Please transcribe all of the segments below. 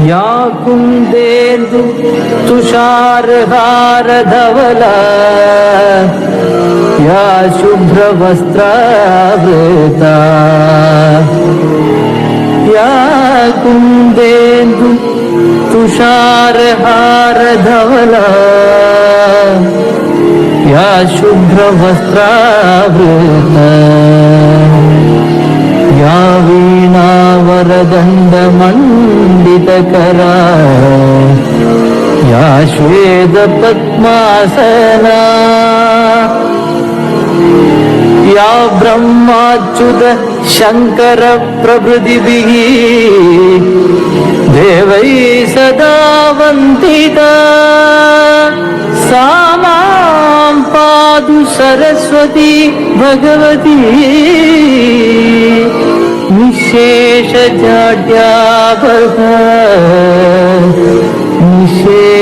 या कुन्देन्दु तुषारहारधवला या शुभ्रवस्त्रावृता या कुन्देन्दु तुषारहारधवला या शुभ्रवस्त्रावृता या वीणावरदण्डमण्डितकरा या श्वेतपद्मासना या ब्रह्माच्युत शङ्कर प्रभृतिभिः देवैः सदा वन्दिता सा मां पातु Saraswati Bhagwati निशेषजाड्यापहा निशेषजाड्यापहा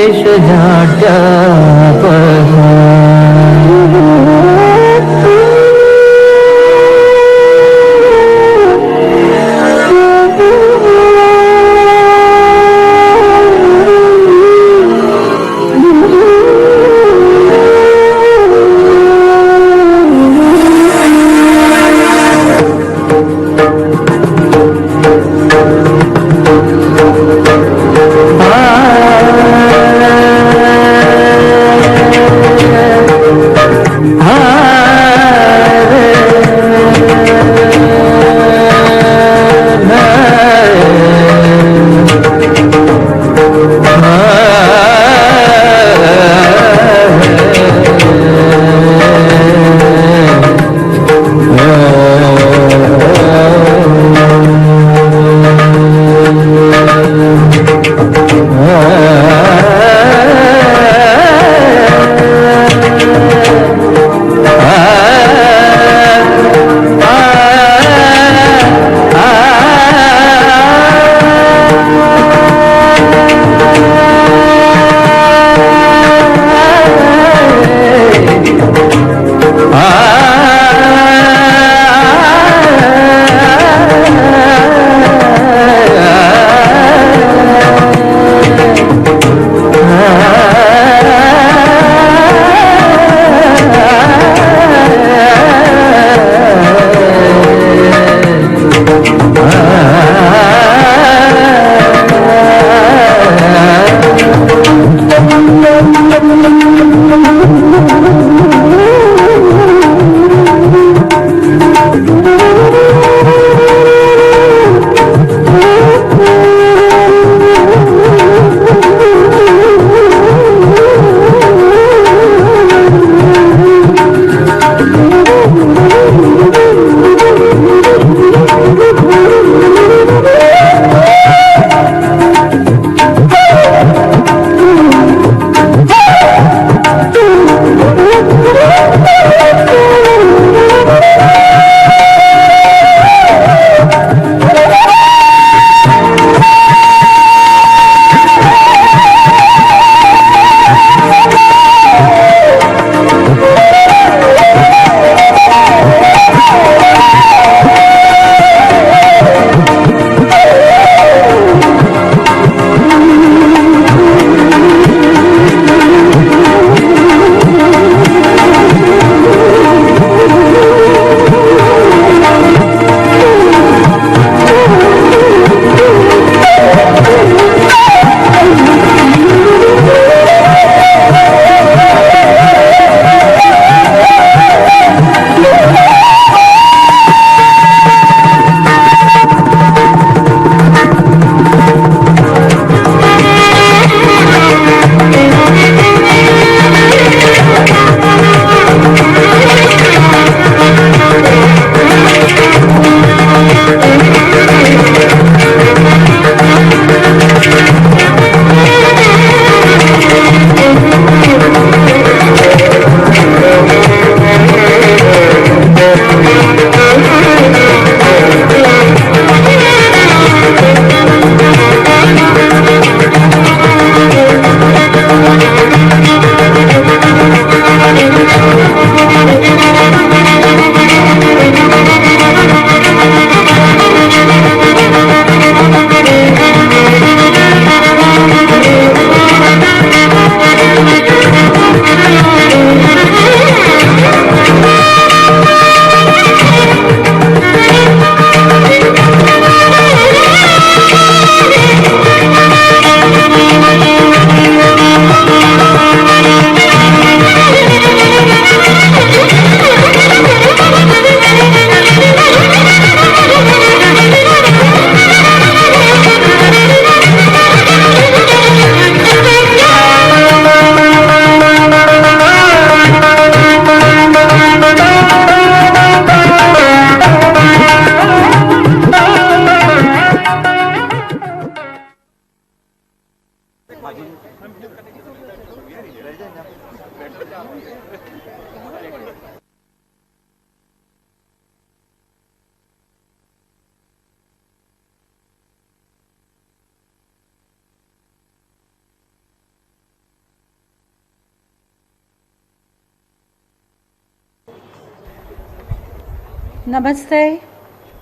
Namaste.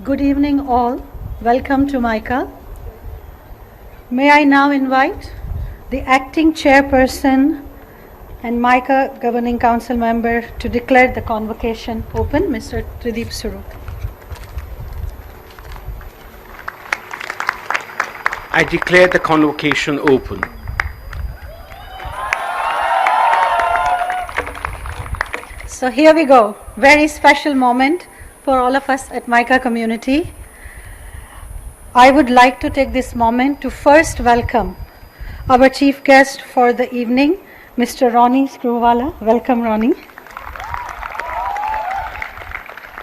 Good evening all. Welcome to MICA. May I now invite the acting chairperson and MICA Governing Council member to declare the convocation open, Mr. Tridip Surut. I declare the convocation open. So here we go. Very special moment for all of us at MICA community. I would like to take this moment to first welcome our chief guest for the evening, Mr. Ronnie Screwwala. Welcome, Ronnie.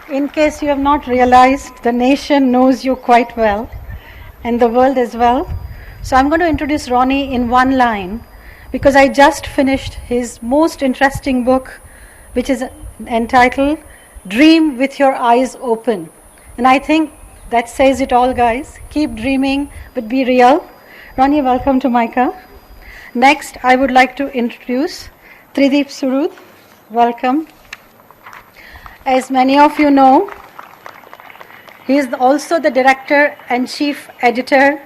In case you have not realized, the nation knows you quite well and the world as well. So I'm going to introduce Ronnie in one line because I just finished his most interesting book, which is entitled Dream with Your Eyes Open. And I think that says it all, guys. Keep dreaming, but be real. Ronnie, welcome to MICA. Next, I would like to introduce Tridip Surut. Welcome. As many of you know, he is also the director and chief editor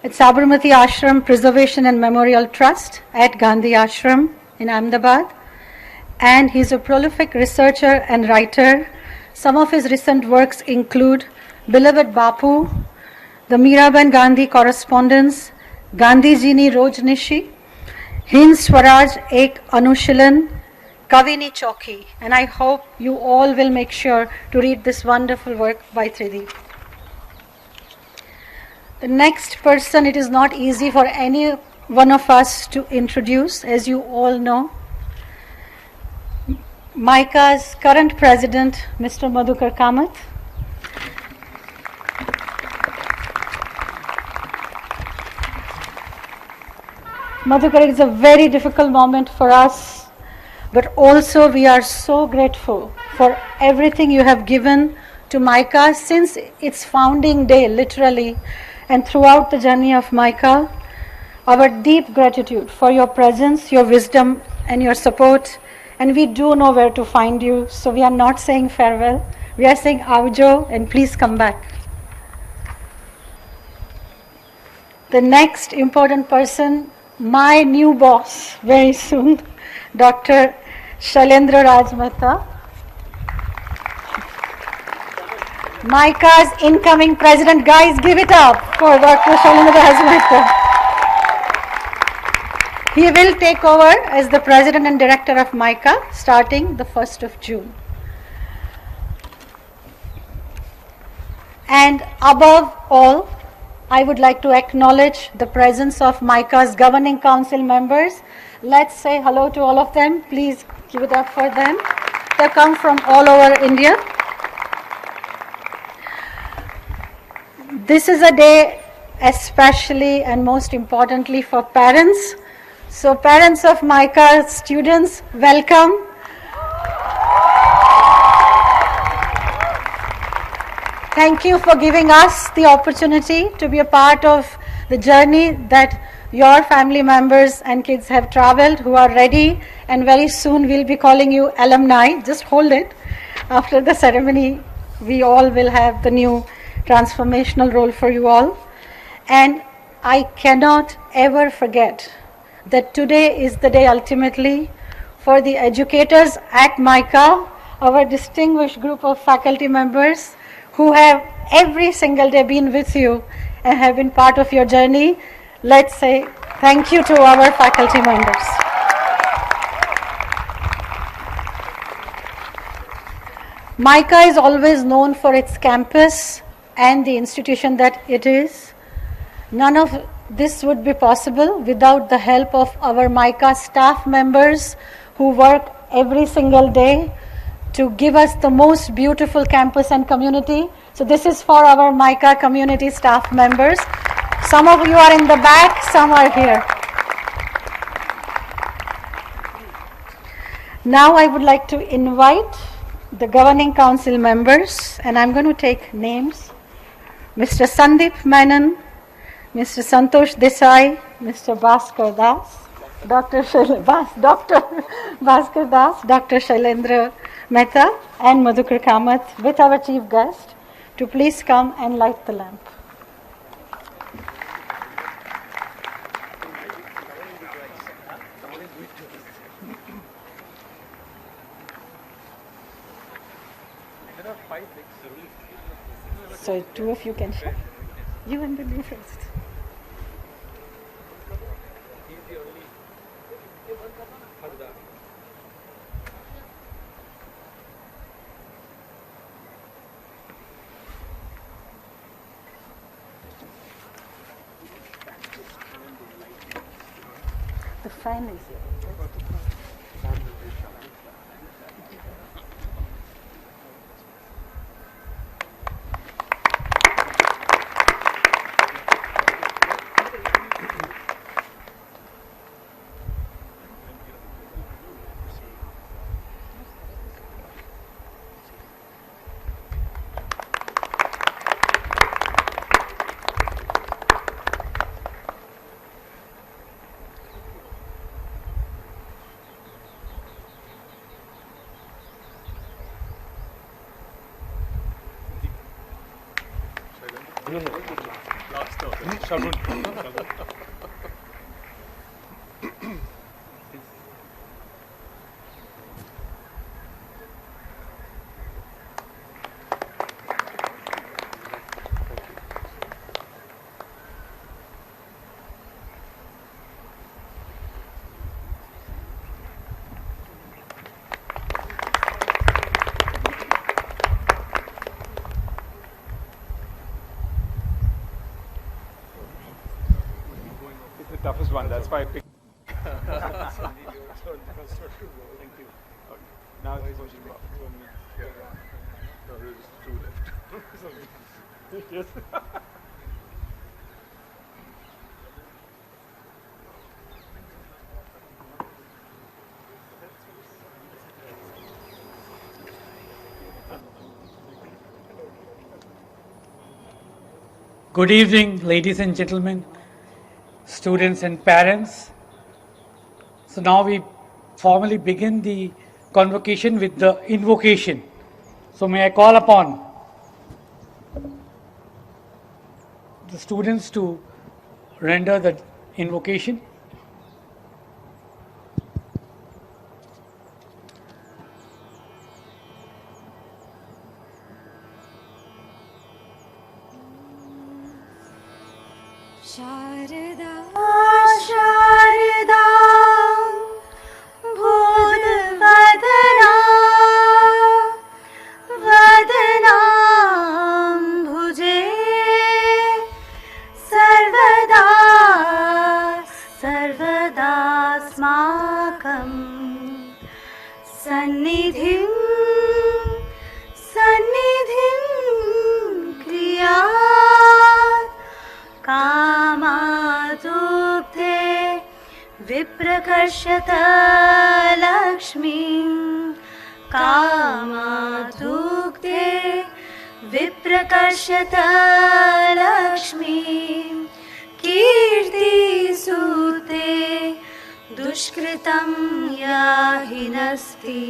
at Sabarmati Ashram Preservation and Memorial Trust at Gandhi Ashram in Ahmedabad. And he is a prolific researcher and writer. Some of his recent works include Beloved Bapu, the Miraban Gandhi Correspondence, Gandhi Ji ni Rojnishi, Hind Swaraj Ek Anushilan, Kavini Chauki. And I hope you all will make sure to read this wonderful work by Tridip. The next person, it is not easy for any one of us to introduce, as you all know. MICA's current president, Mr. Madhukar Kamath. Madhukar, it is a very difficult moment for us, but also we are so grateful for everything you have given to MICA since its founding day, literally, and throughout the journey of MICA. Our deep gratitude for your presence, your wisdom, and your support. And we do know where to find you, so we are not saying farewell. We are saying avjo, and please come back. The next important person, my new boss, very soon, Dr. Shailendra Raj Mehta. MICA's incoming president. Guys, give it up for Dr. Shailendra Raj Mehta. He will take over as the president and director of MICA starting the 1st of June. And above all, I would like to acknowledge the presence of MICA's governing council members. Let's say hello to all of them. Please give it up for them. They come from all over India. This is a day especially and most importantly for parents. So parents of MICA students, welcome. Thank you for giving us the opportunity to be a part of the journey that your family members and kids have traveled, who are ready, and very soon we'll be calling you alumni. Just hold it. After the ceremony, we all will have the new transformational role for you all. And I cannot ever forget that today is the day ultimately for the educators at MICA, our distinguished group of faculty members who have every single day been with you and have been part of your journey. Let's say thank you to our faculty members. MICA is always known for its campus and the institution that it is. None of this would be possible without the help of our MICA staff members who work every single day to give us the most beautiful campus and community. So this is for our MICA community staff members. Some of you are in the back, some are here. Now I would like to invite the governing council members, and I'm going to take names. Mr. Sandeep Menon, Mr. Santosh Desai, Mr. Bhaskar Das, Dr. Bhaskar Das, Dr. Shailendra Mehta and Madhukar Kamath with our chief guest to please come and light the lamp. So two of you can share. You and Billy first. The fan is here. Toughest one, that's why I picked. Thank you. Okay. Now it's supposed to go up. No, there's two left. Yes. Good evening, ladies and gentlemen, students and parents. So now we formally begin the convocation with the invocation. So may I call upon the students to render the invocation. Sharda Sharda भूतवदना वदनाम्बुजे सर्वदा सर्वदास्माकं सन्निधिं क्रियात् कामादुग्धे विप्रकर्षत लक्ष्मीं कामादुग्धे विप्रकर्षत लक्ष्मीं कीर्तिसूते दुष्कृतं याहिनस्ति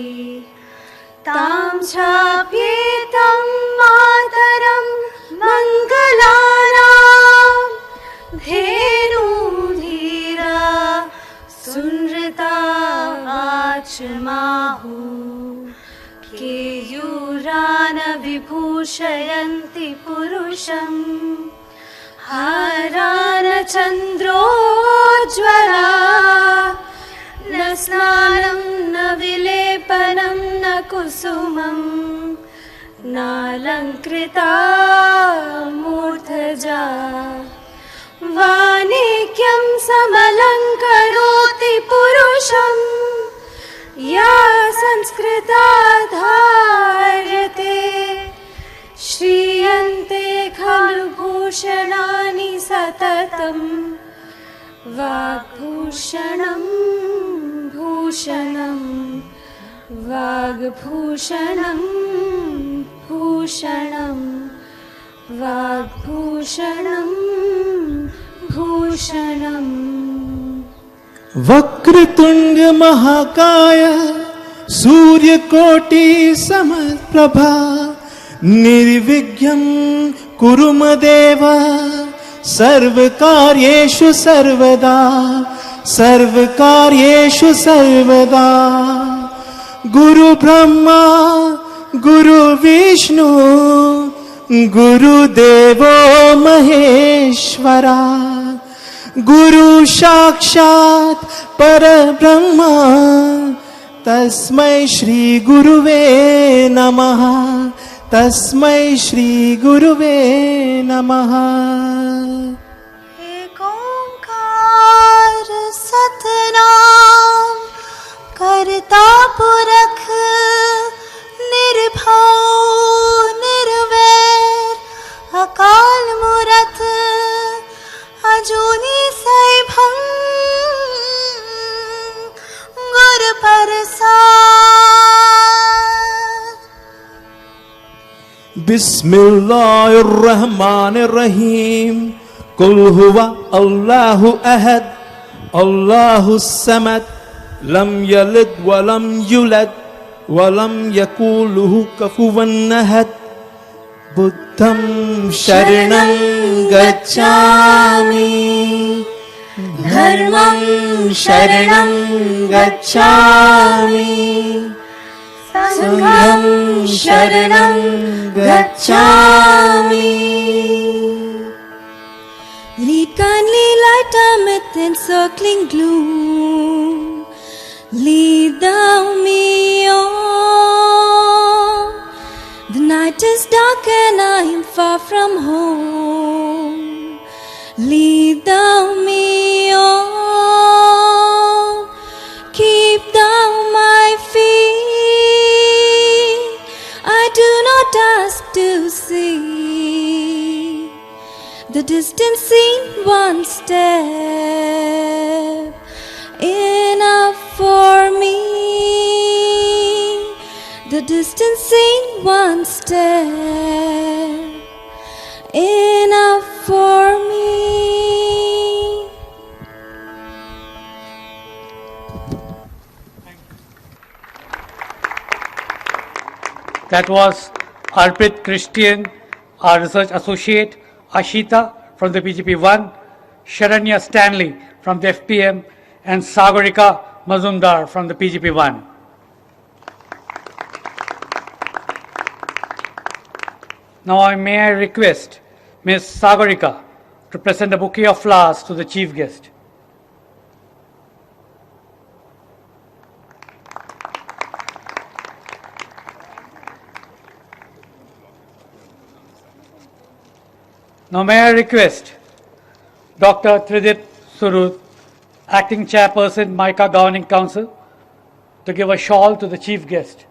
तां चाप्येतं मातरं मङ्गलानां धेनुधीरा सुनृता वाचमाहु केयूरान विभूषयन्ति पुरुषं हारान चन्द्रोज्ज्वला न स्नानं न विलेपनं न कुसुमं नालङ्कृता मूर्धजा वाणिक्यं समलङ्करोति पुरुषं या संस्कृता धार्यते श्रीयन्ते खलु भूषणानि सततं वाग्भूषणं भूषणं वाग्भूषणं भूषणं वाग्भूषणं भूषणम् वक्रतुंड महाकाय सूर्यकोटि समप्रभा निर्विघ्नं कुरु मदेव सर्वकार्येषु सर्वदा सर्वकार्येषु सर्वदा गुरु ब्रह्मा गुरु विष्णु गुरुदेवो महेश्वरा गुरु साक्षात् परब्रह्मा तस्मै श्री गुरुवे नमः तस्मै श्री गुरुवे नमः। एक ओंकार सतनाम करता पुरख निर्भव निर्वैर अकाल मूरत अजूनी सैभं गुरु प्रसाद। बिस्मिल्लाहिर्रहमानिर्रहीम कुल हुवा अल्लाहु अहद अल्लाहु समद लम यलिद वलम युलद वलम यकूलुहु कुफुवन अहद बुद्धं शरणं गच्छामि धर्मं शरणं गच्छामि संघं शरणं गच्छामि। Lead kindly light amidst encircling gloom. Lead thou me on. The night is dark and I am far from home. Lead thou me on. Keep thou my feet. I do not ask to see the distance seen one step enough for me. The distance seen one step enough for me. That was Arpit Christian, our research associate, Ashita from the PGP1, Sharanya Stanley from the FPM, and Sagarika Mazumdar from the PGP1. Now may I request Ms. Sagarika to present a bouquet of flowers to the chief guest. Now may I request Dr. Tridip Surud, Acting Chairperson, MICA Governing Council, to give a shawl to the chief guest.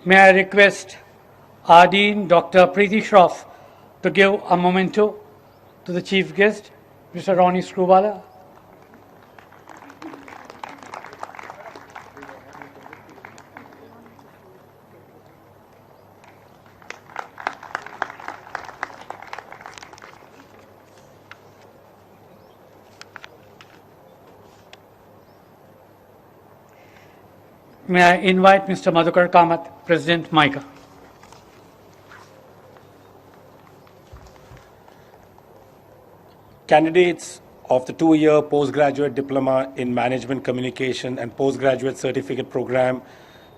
May I request our Dean, Dr. Preeti Shroff, to give a memento to the chief guest, Mr. Ronnie Screwbala. May I invite Mr. Madhukar Kamath, President, MICA. Candidates of the 2-year postgraduate diploma in management communication and postgraduate certificate program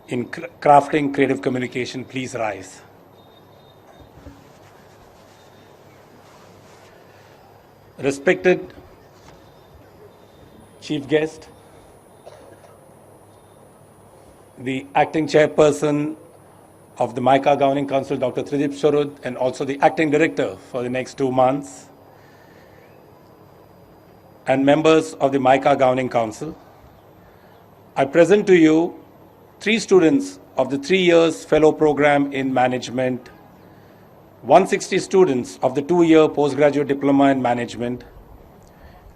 in crafting creative communication, please rise. Respected chief guest, the acting chairperson of the MICA Governing Council, Dr. Tridip Surud, and also the acting director for the next 2 months, and members of the MICA Governing Council, I present to you 3 students of the 3 years fellow program in management, 160 students of the 2-year postgraduate diploma in management,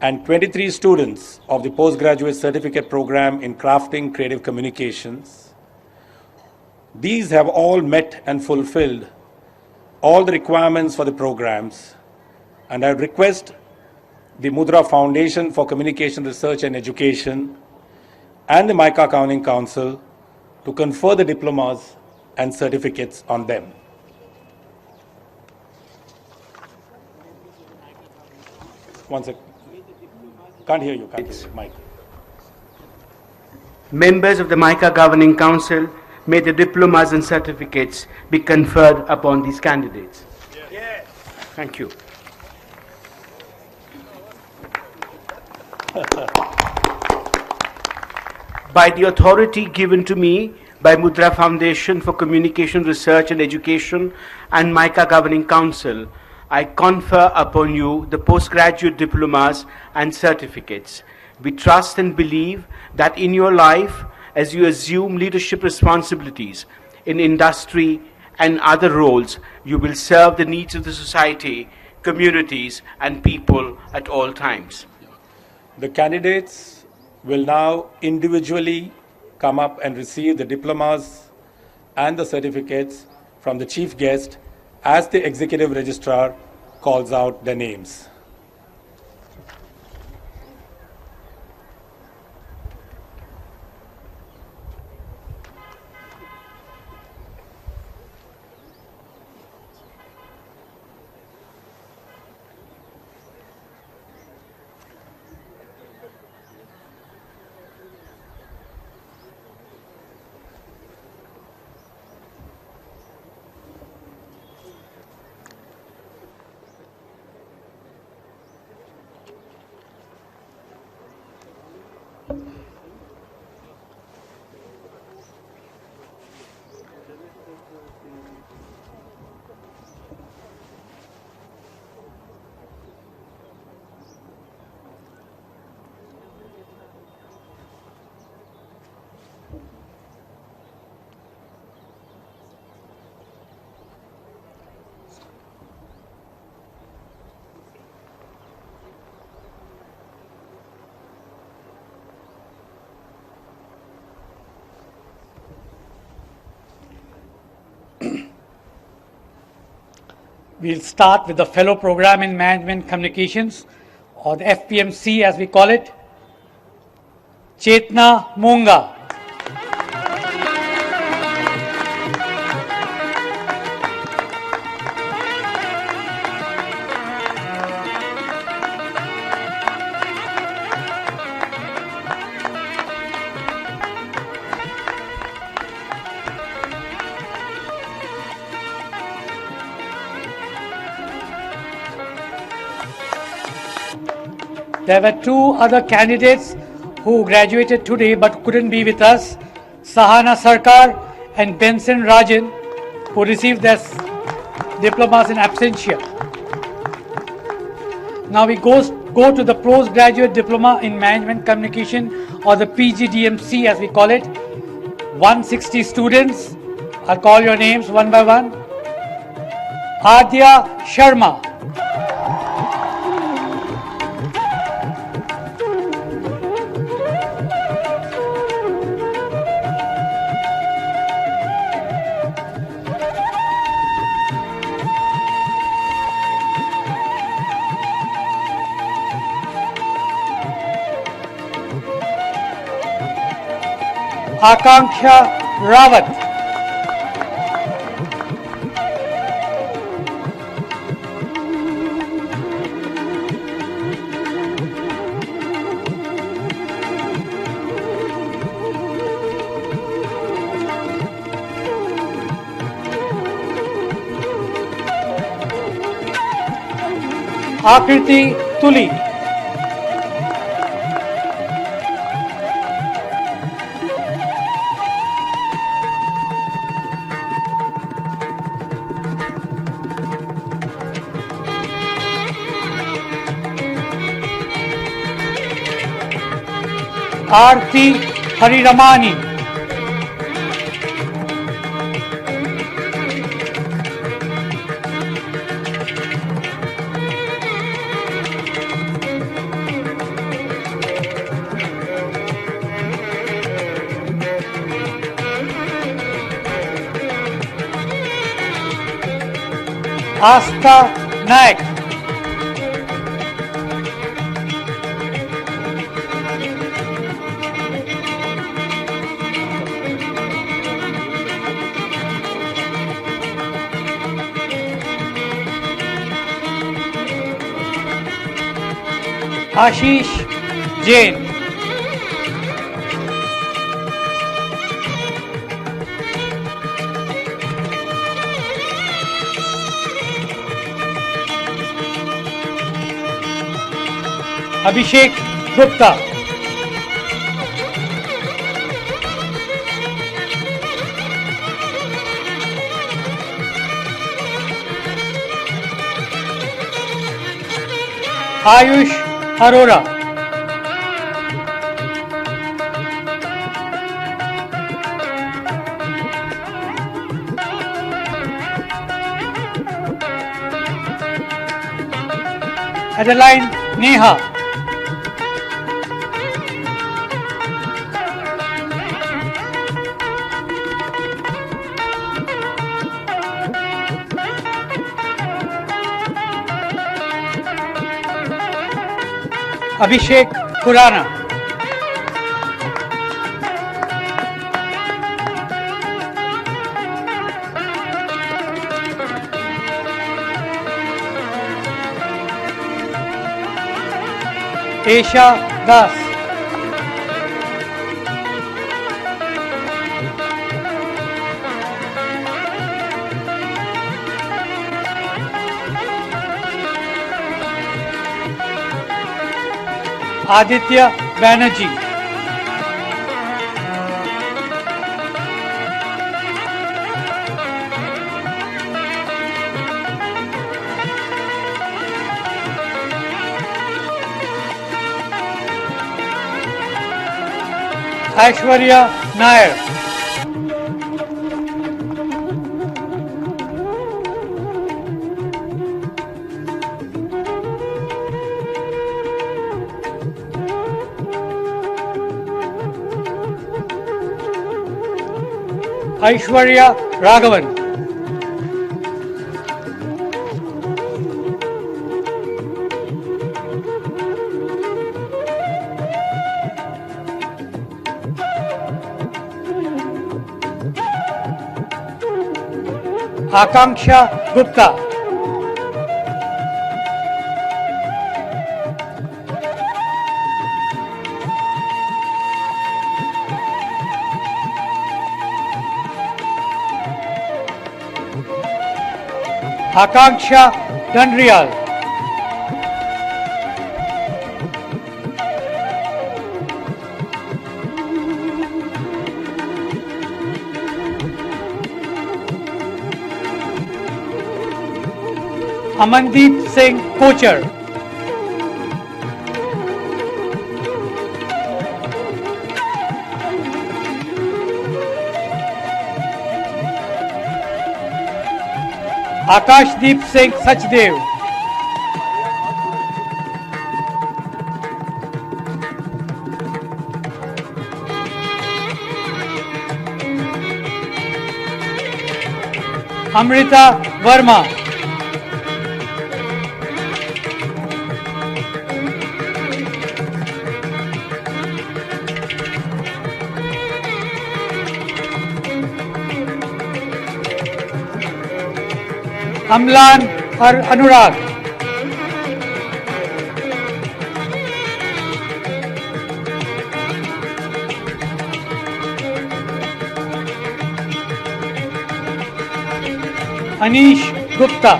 and 23 students of the postgraduate certificate program in crafting creative communications, These have all met and fulfilled all the requirements for the programs, and I request the Mudra Foundation for Communication Research and Education and the MICA Governing Council to confer the diplomas and certificates on them. One sec. Can't hear you, Mike. Members of the MICA Governing Council, may the diplomas and certificates be conferred upon these candidates. Yes. Thank you. By the authority given to me by Mudra Foundation for Communication Research and Education and MICA Governing Council, I confer upon you the postgraduate diplomas and certificates. We trust and believe that in your life, as you assume leadership responsibilities in industry and other roles, you will serve the needs of the society, communities, and people at all times. The candidates will now individually come up and receive the diplomas and the certificates from the chief guest as the executive registrar calls out their names. We'll start with the Fellow Program in Management Communications, or the FPMC as we call it, Chetna Munga. There were two other candidates who graduated today but couldn't be with us, Sahana Sarkar and Benson Rajan, who received their diplomas in absentia. Now we go to the postgraduate diploma in management communication, or the PGDMC as we call it. 160 students. I'll call your names one by one. Adya Sharma. Akanksha Rawat. Akriti Tuli. Aarti Hariramani. Asta Naik. Ashish Jain. Abhishek Gupta. Ayush Arora. Adeline Neha. Abhishek Khurana. Esha Das. Aditya Banerjee. Aishwarya Nair. Aishwarya Raghavan. Akanksha Gupta. Akanksha Dandriyal. Amandeep Singh Kochar. Akashdeep Singh Sachdev. Amrita Verma. Amlan और अनुराग। अनीश गुप्ता।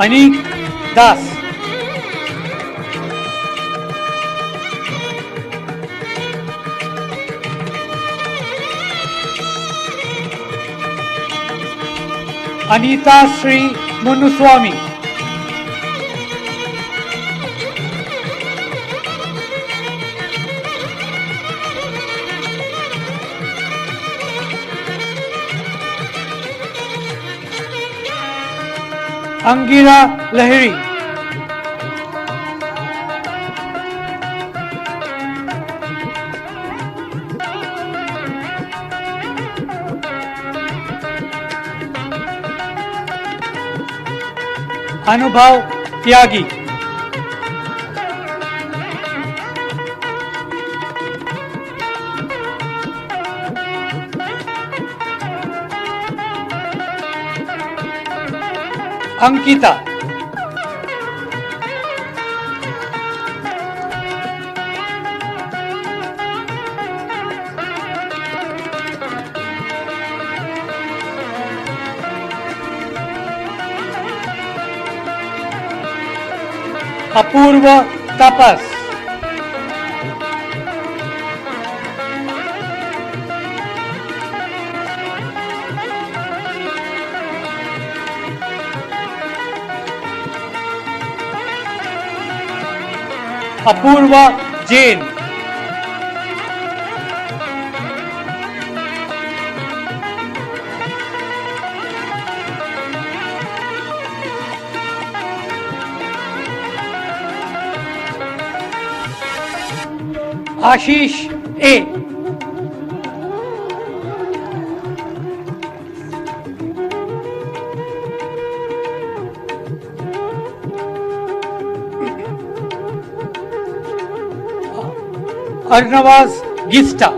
अनीक दास। अनीता श्री मुनुस्वामी। अंगिरा लहरी। अनुभव त्यागी, अंकिता, अपूर्व तपस, अपूर्व जैन, आशीष ए, अर्नवास गिस्टा,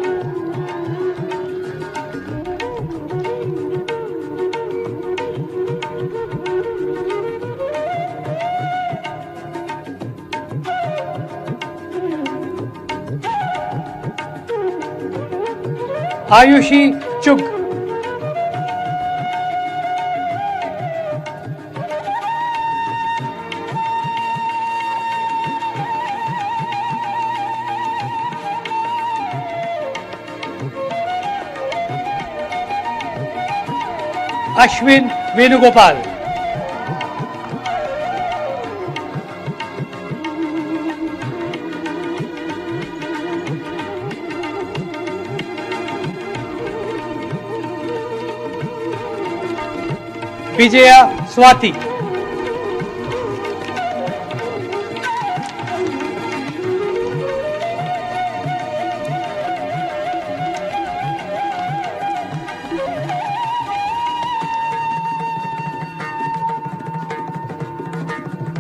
आयुषी चुग, अश्विन वेणुगोपाल, विजया स्वाति,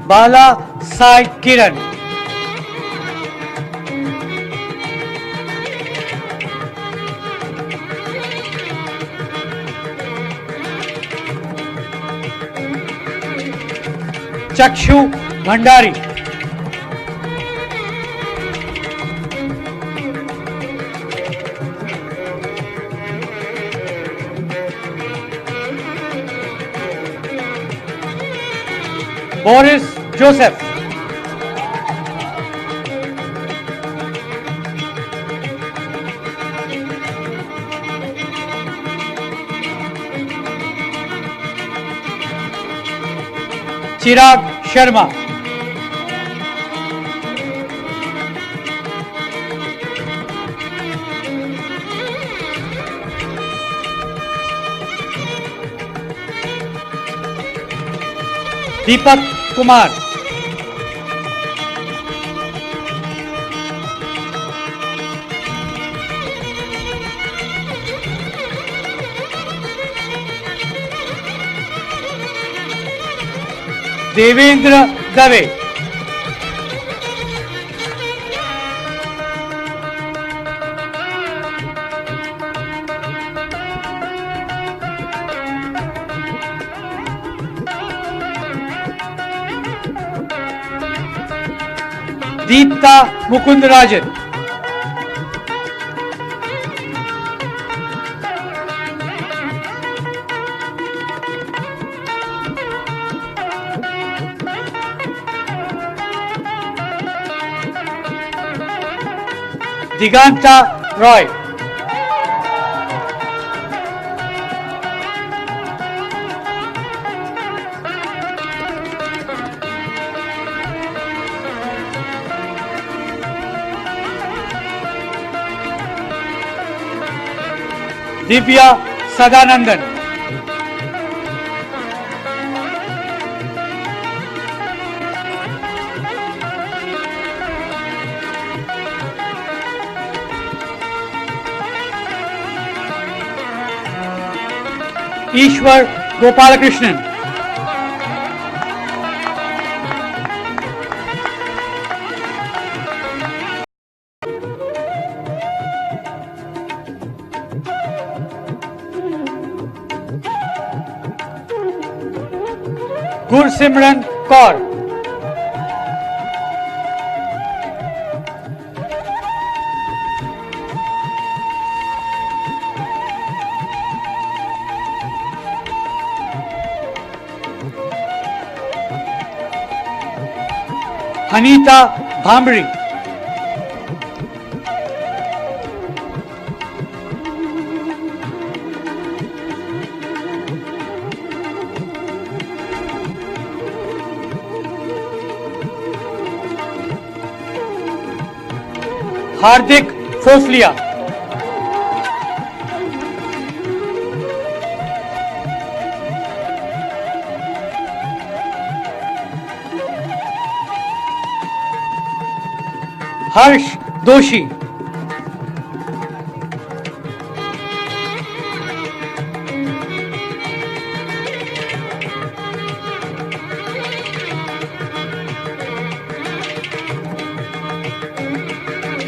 बाला साई किरण, चक्षु Bhandari, Boris Joseph, चिराग शर्मा, दीपक कुमार, देवेंद्र दवे, दीप्ता मुकुंद राजन, दिगांता रॉय, दिव्या सदानंदन, ईश्वर Gopalakrishnan, Gursimran Kaur, Anita Bhamri, Hardik Foflia, Harsh Doshi,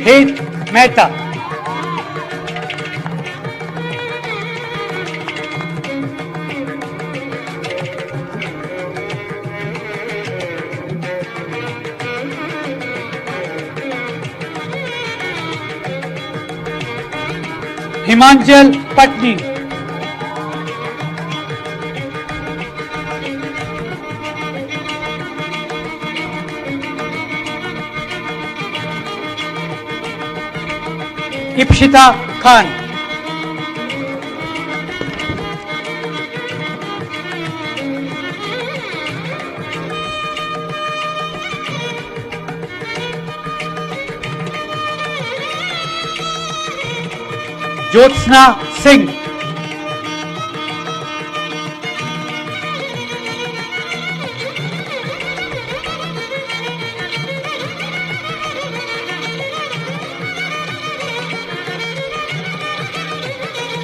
Het Mehta, Himanjal Patni, Ipshita Khan, Jyotsna Singh,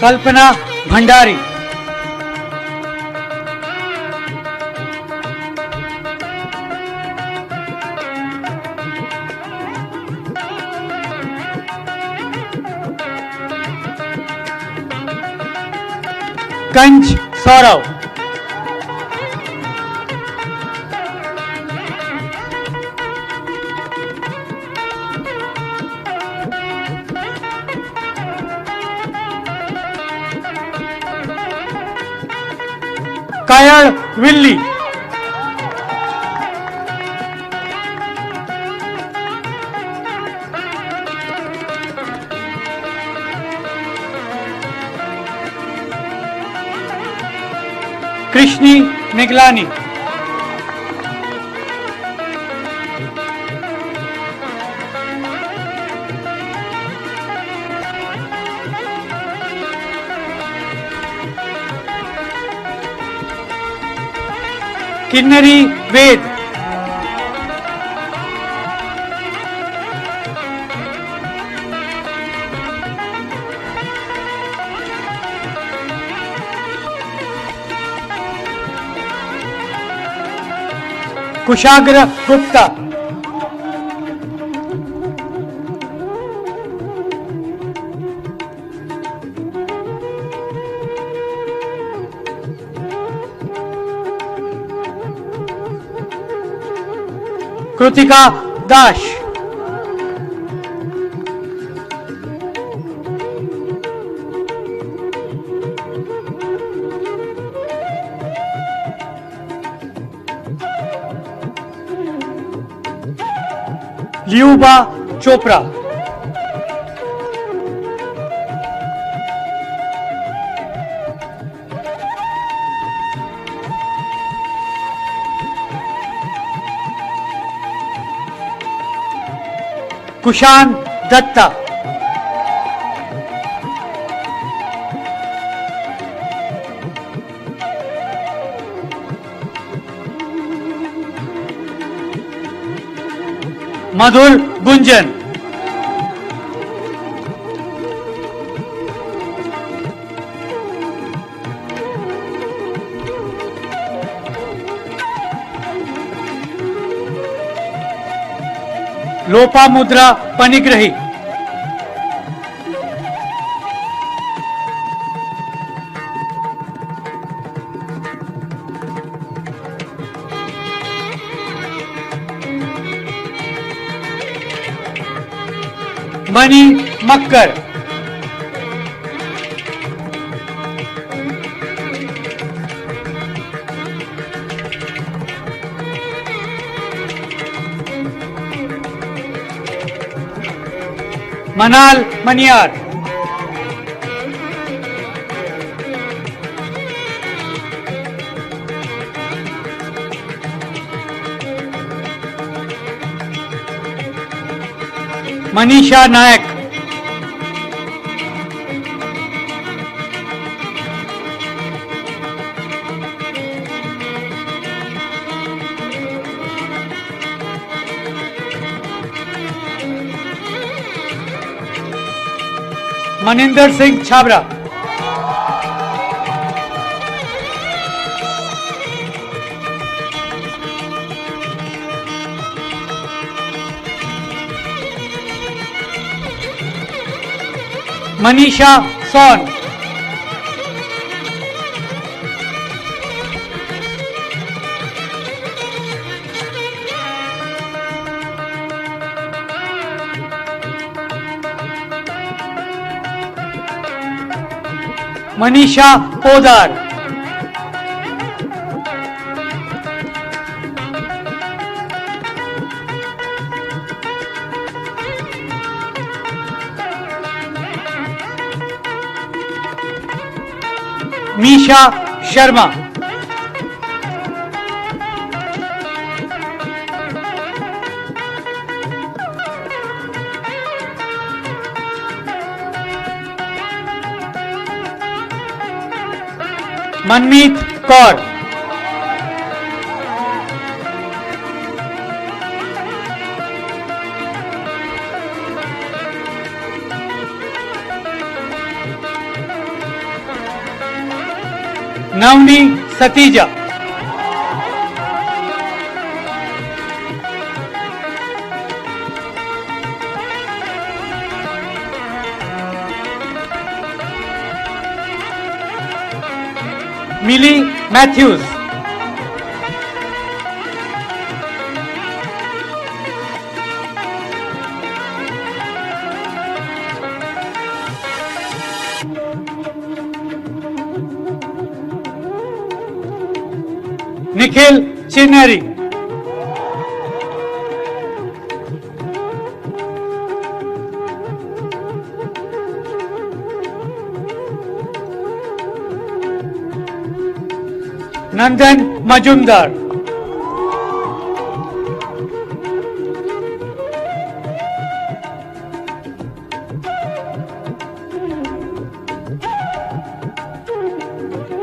Kalpana Bhandari, Kanj Saurav, Kayal Willi, Krishni Niglani, Kinnari Ved, Kushagra Gupta, Krutika Dash, Liuba Chopra, Kushan Datta, Madhur Gunjan, Lopamudra Panigrahi, Mani Makkar. Manal Maniyar. Manisha Nayak. Maninder Singh Chabra. Manisha Son. Manisha Podar. Misha Sharma. Manmeet Kaur. Navni Satija. Millie Matthews. Nikhil Chinnari. Nandan Majumdar.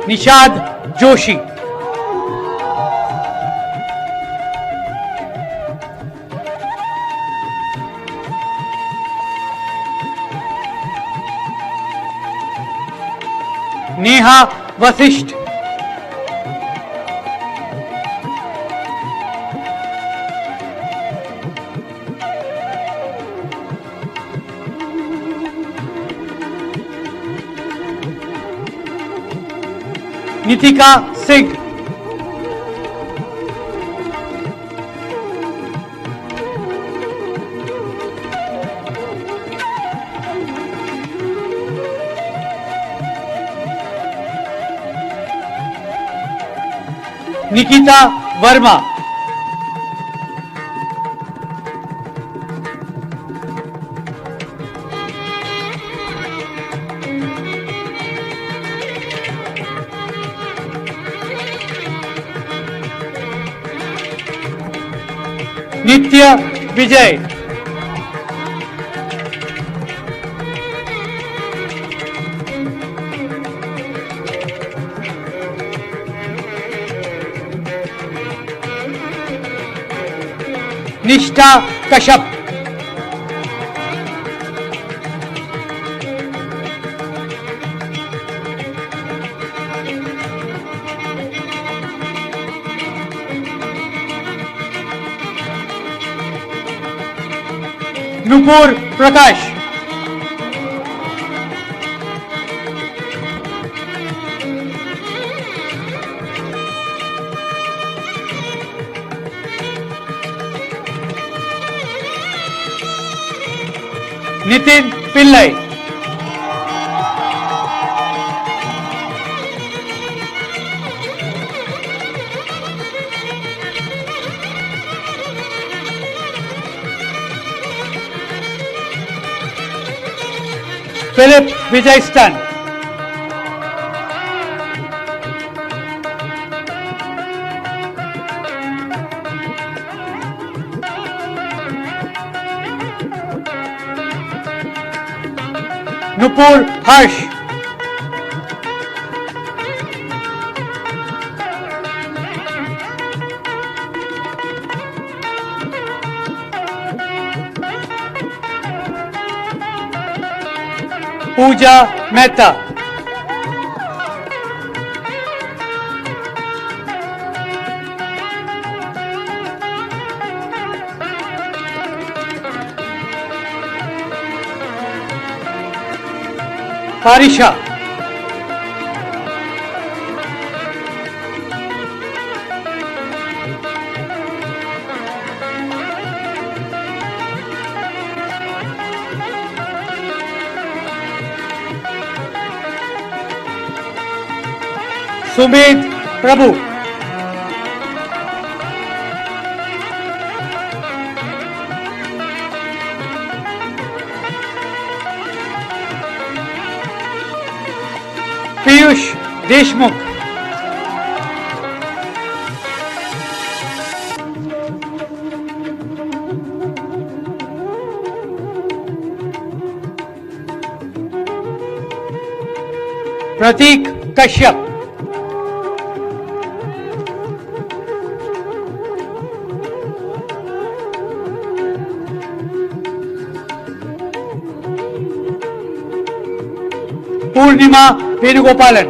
Nishad Joshi. Neha Vasisht. Nitika Singh. Nikita Verma. Nitya Vijay. Nishta Kashyap. Nupur Prakash. Nitin Pillai. Philip Vijay Stan. Nupur Harsh. Pooja Mehta. Parisha. Sumit Prabhu. Piyush Deshmukh. Pratik Kashyap. Purnima Venugopalan.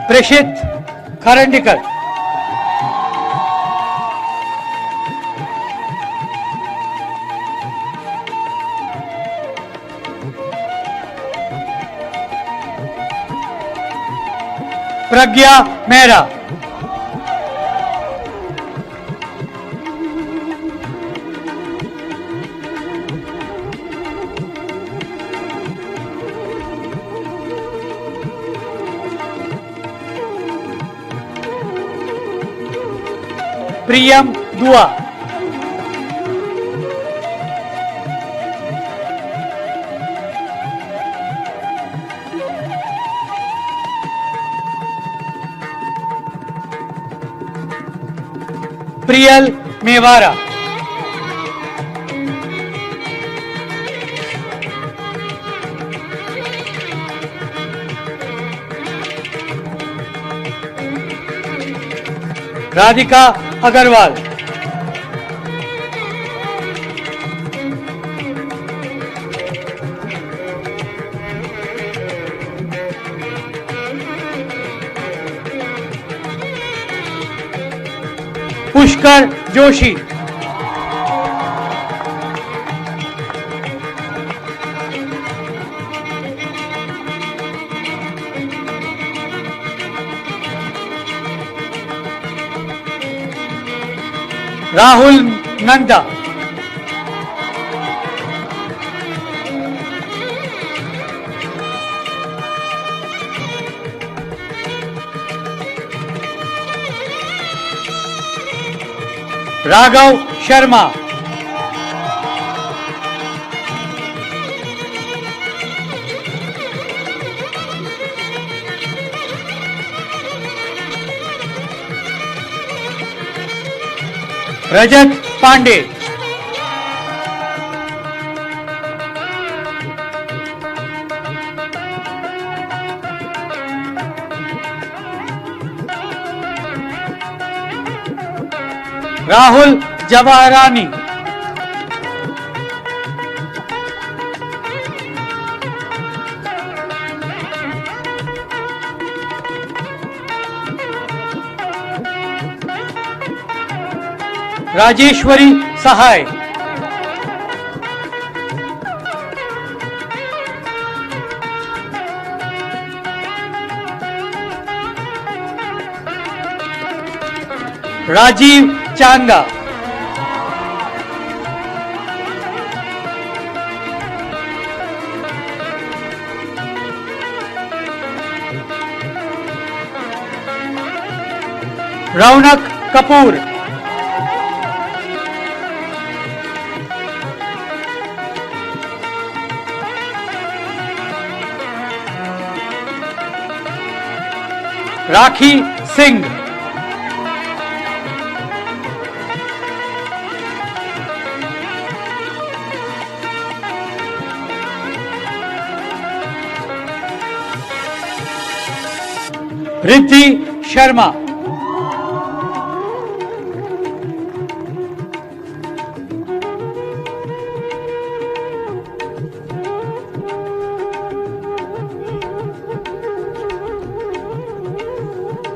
Prashit Kharandikar. Pragya Mehra. Priyam Dua. Priyal Mewara. Radhika Agarwal. Pushkar Joshi. Rahul Nanda. Raghav Sharma. Rajat Pandey. Rahul Jawahrani. Rajeshwari Sahay. Rajiv Changa. Raunak Kapoor. Rakhi Singh. Riddhi Sharma.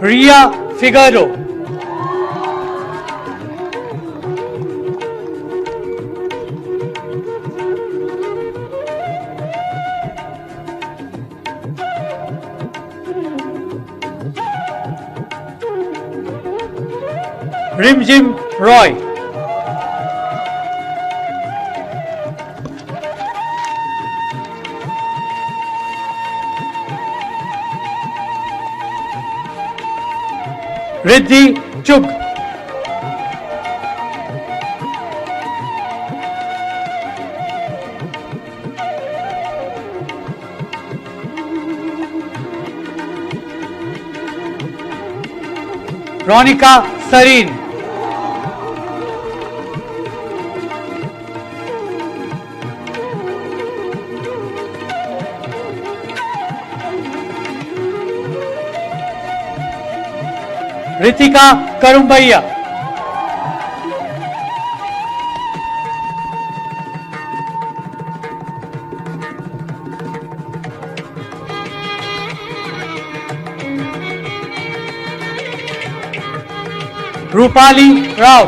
Ria Figueroa. Rimjim Roy. Riddhi Chug. Ronika Sareen. Ritika Karumbaiya. Rupali Rao.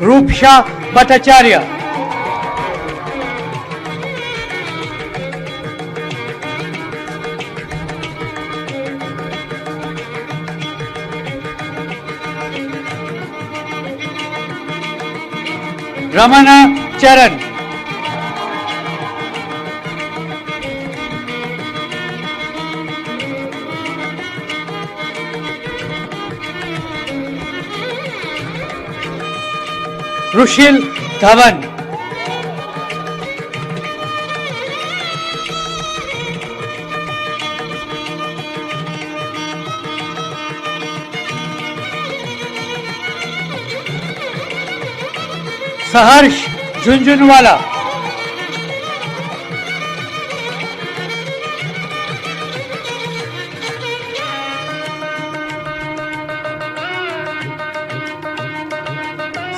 Rupsha Bhattacharya. Ramana Charan. Rushil Dhawan. Saharsh Jhunjhunwala.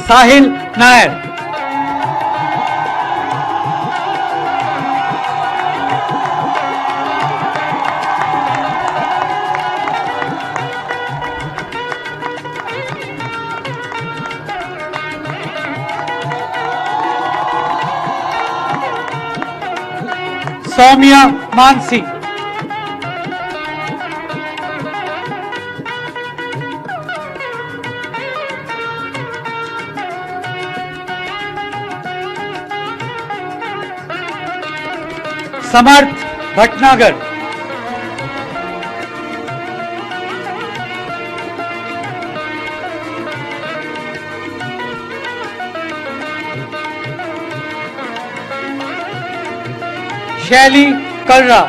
Sahil Nair. Soumya Mansi. Samarth Bhatnagar. Shaili Kalra.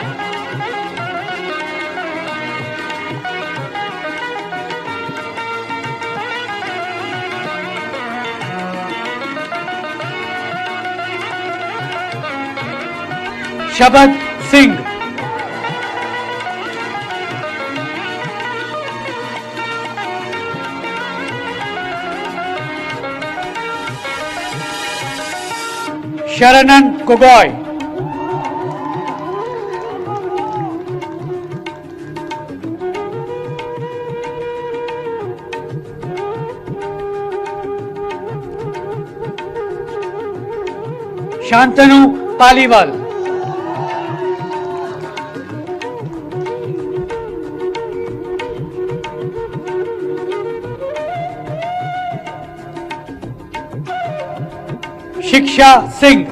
Shabad Singh. Sharanan Gogoi. Shantanu Paliwal, शिक्षा सिंह,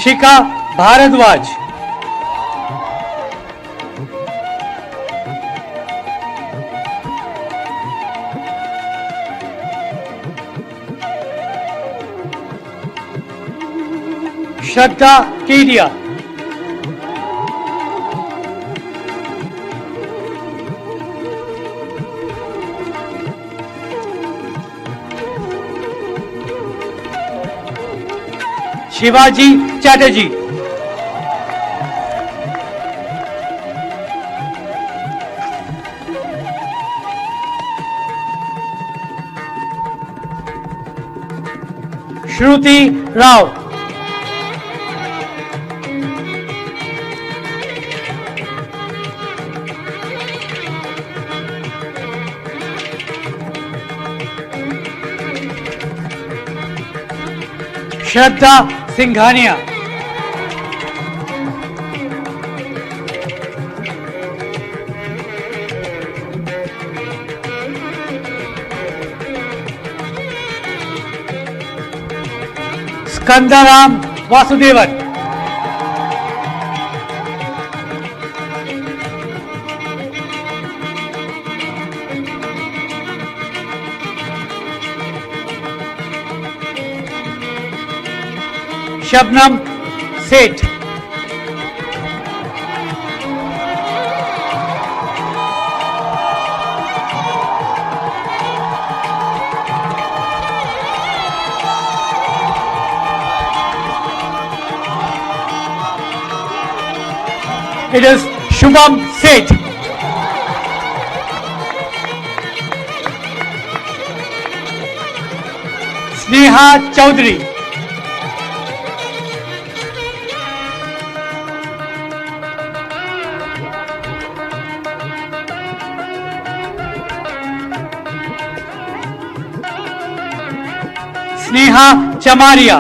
शिखा भारद्वाज, श्रद्धा केडिया, शिवाजी चैटर्जी, श्रुति राव, श्रद्धा सिंघानिया, स्कंदाराम वासुदेवन, शबनम सेठ, it is Shubham Seth, Sneha Chaudhary, Sneha Chamaria,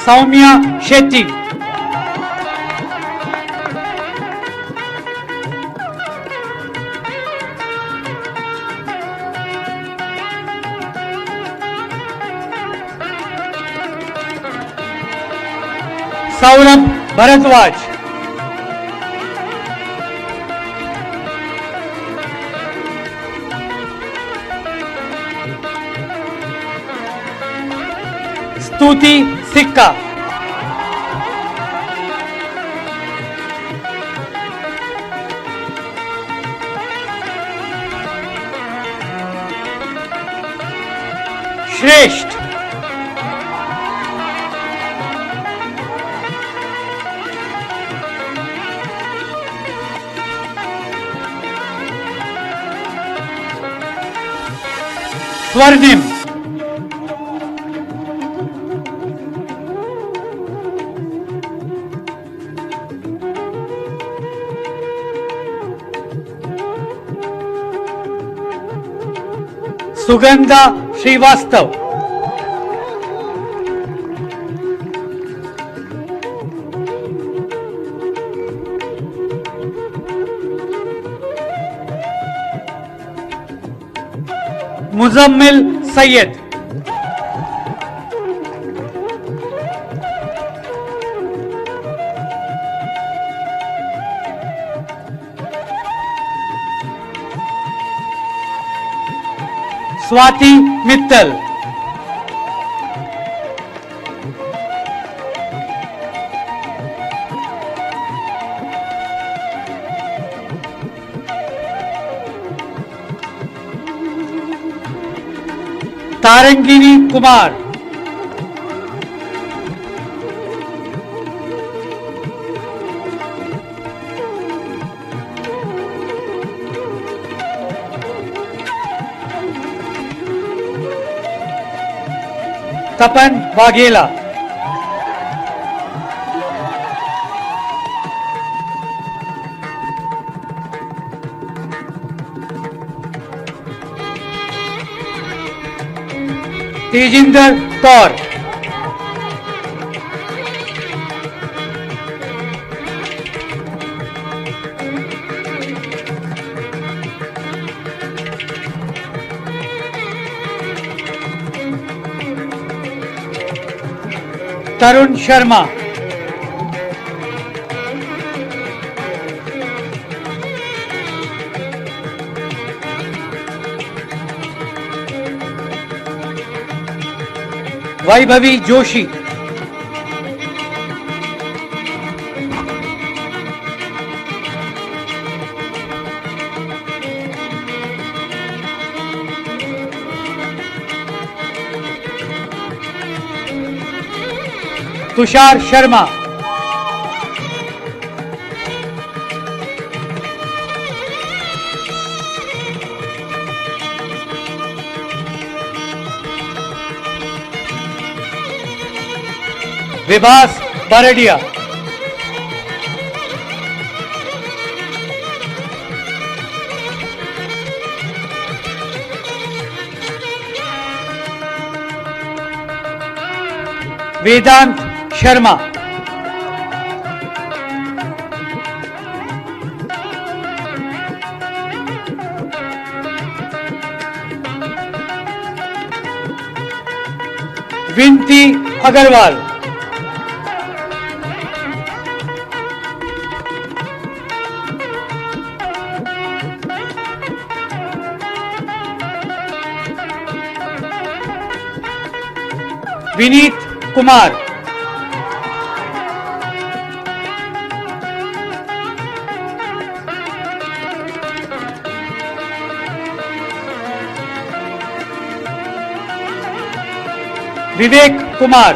Soumya Shetty, Saurabh Bharadwaj, Stuti Sikka, Shresht, Swarnim, Sugandha Srivastav, Muzammil Sayyed, Swati Mittal, Tarangini Kumar, Tapan Waghela. Tejinder Kaur. Tarun Sharma. Vaibhavi Joshi. Tushar Sharma. Vibhas Baradia. Vedant Sharma. Vinti Agarwal. Vineet Kumar. Vivek Kumar.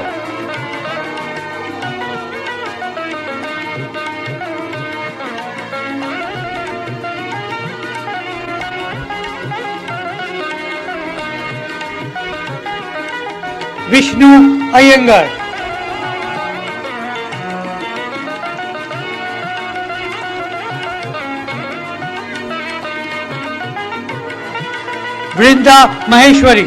Vishnu Iyengar. Vrinda Maheshwari.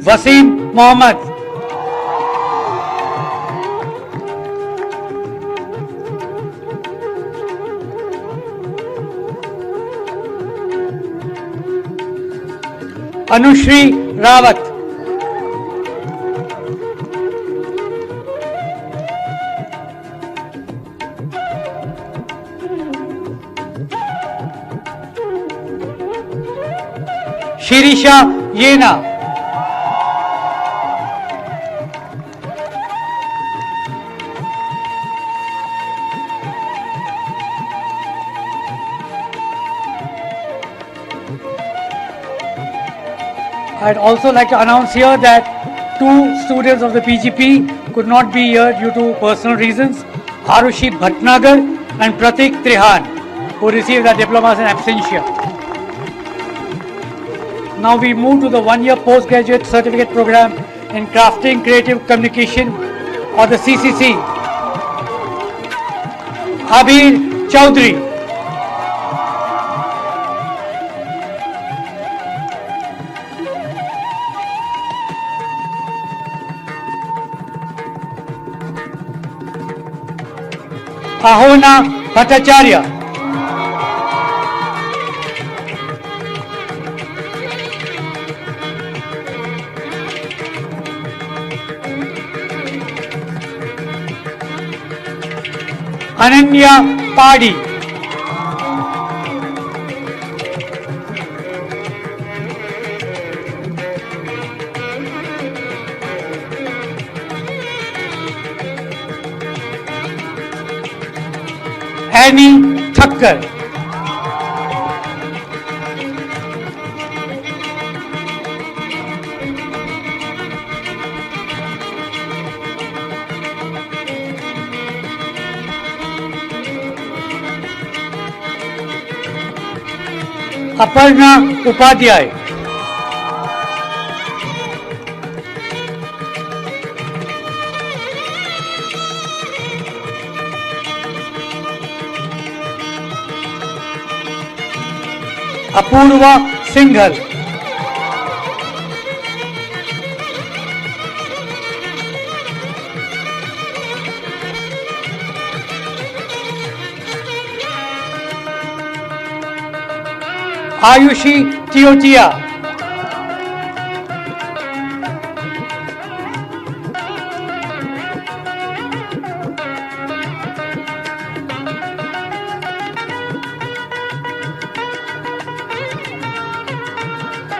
Wasim Mohammed. Anushri Rawat. Shirisha Yena. I'd also like to announce here that two students of the PGP could not be here due to personal reasons, Arushi Bhatnagar and Pratik Trihan, who received their diplomas in absentia. Now we move to the one-year postgraduate certificate program in Crafting Creative Communication, or the CCC. Abir Chaudhary. Ahona Bhattacharya. Ananya Padi. Annie Thakkar. Aparna Upadhyay, Apurva Singhal, Ayushi Teotia,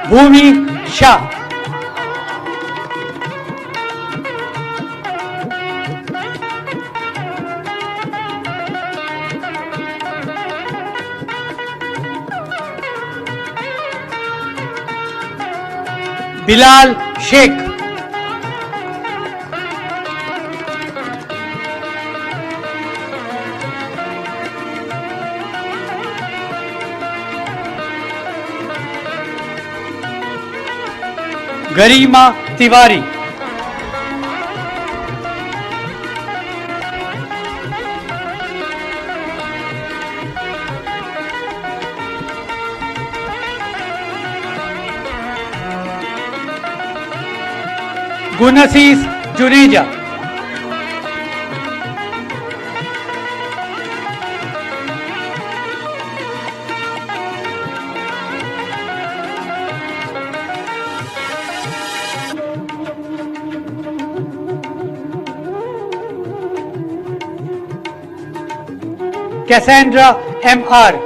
Bhumi Shah, Bilal Sheikh, Garima Tiwari, Gunsis Juneja, Cassandra M R.,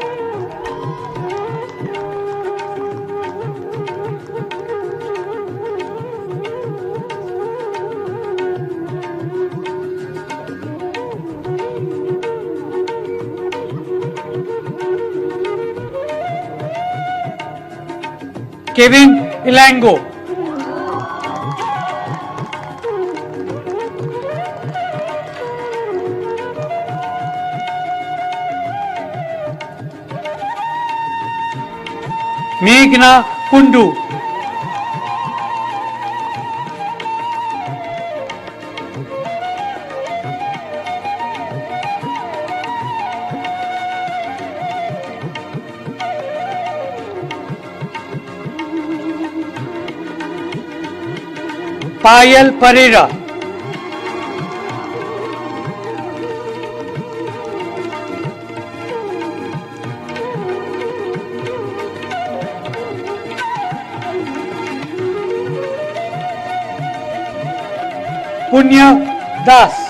Kevin Ilango, मेघना कुंडू, पायल परेरा, पुण्य दास,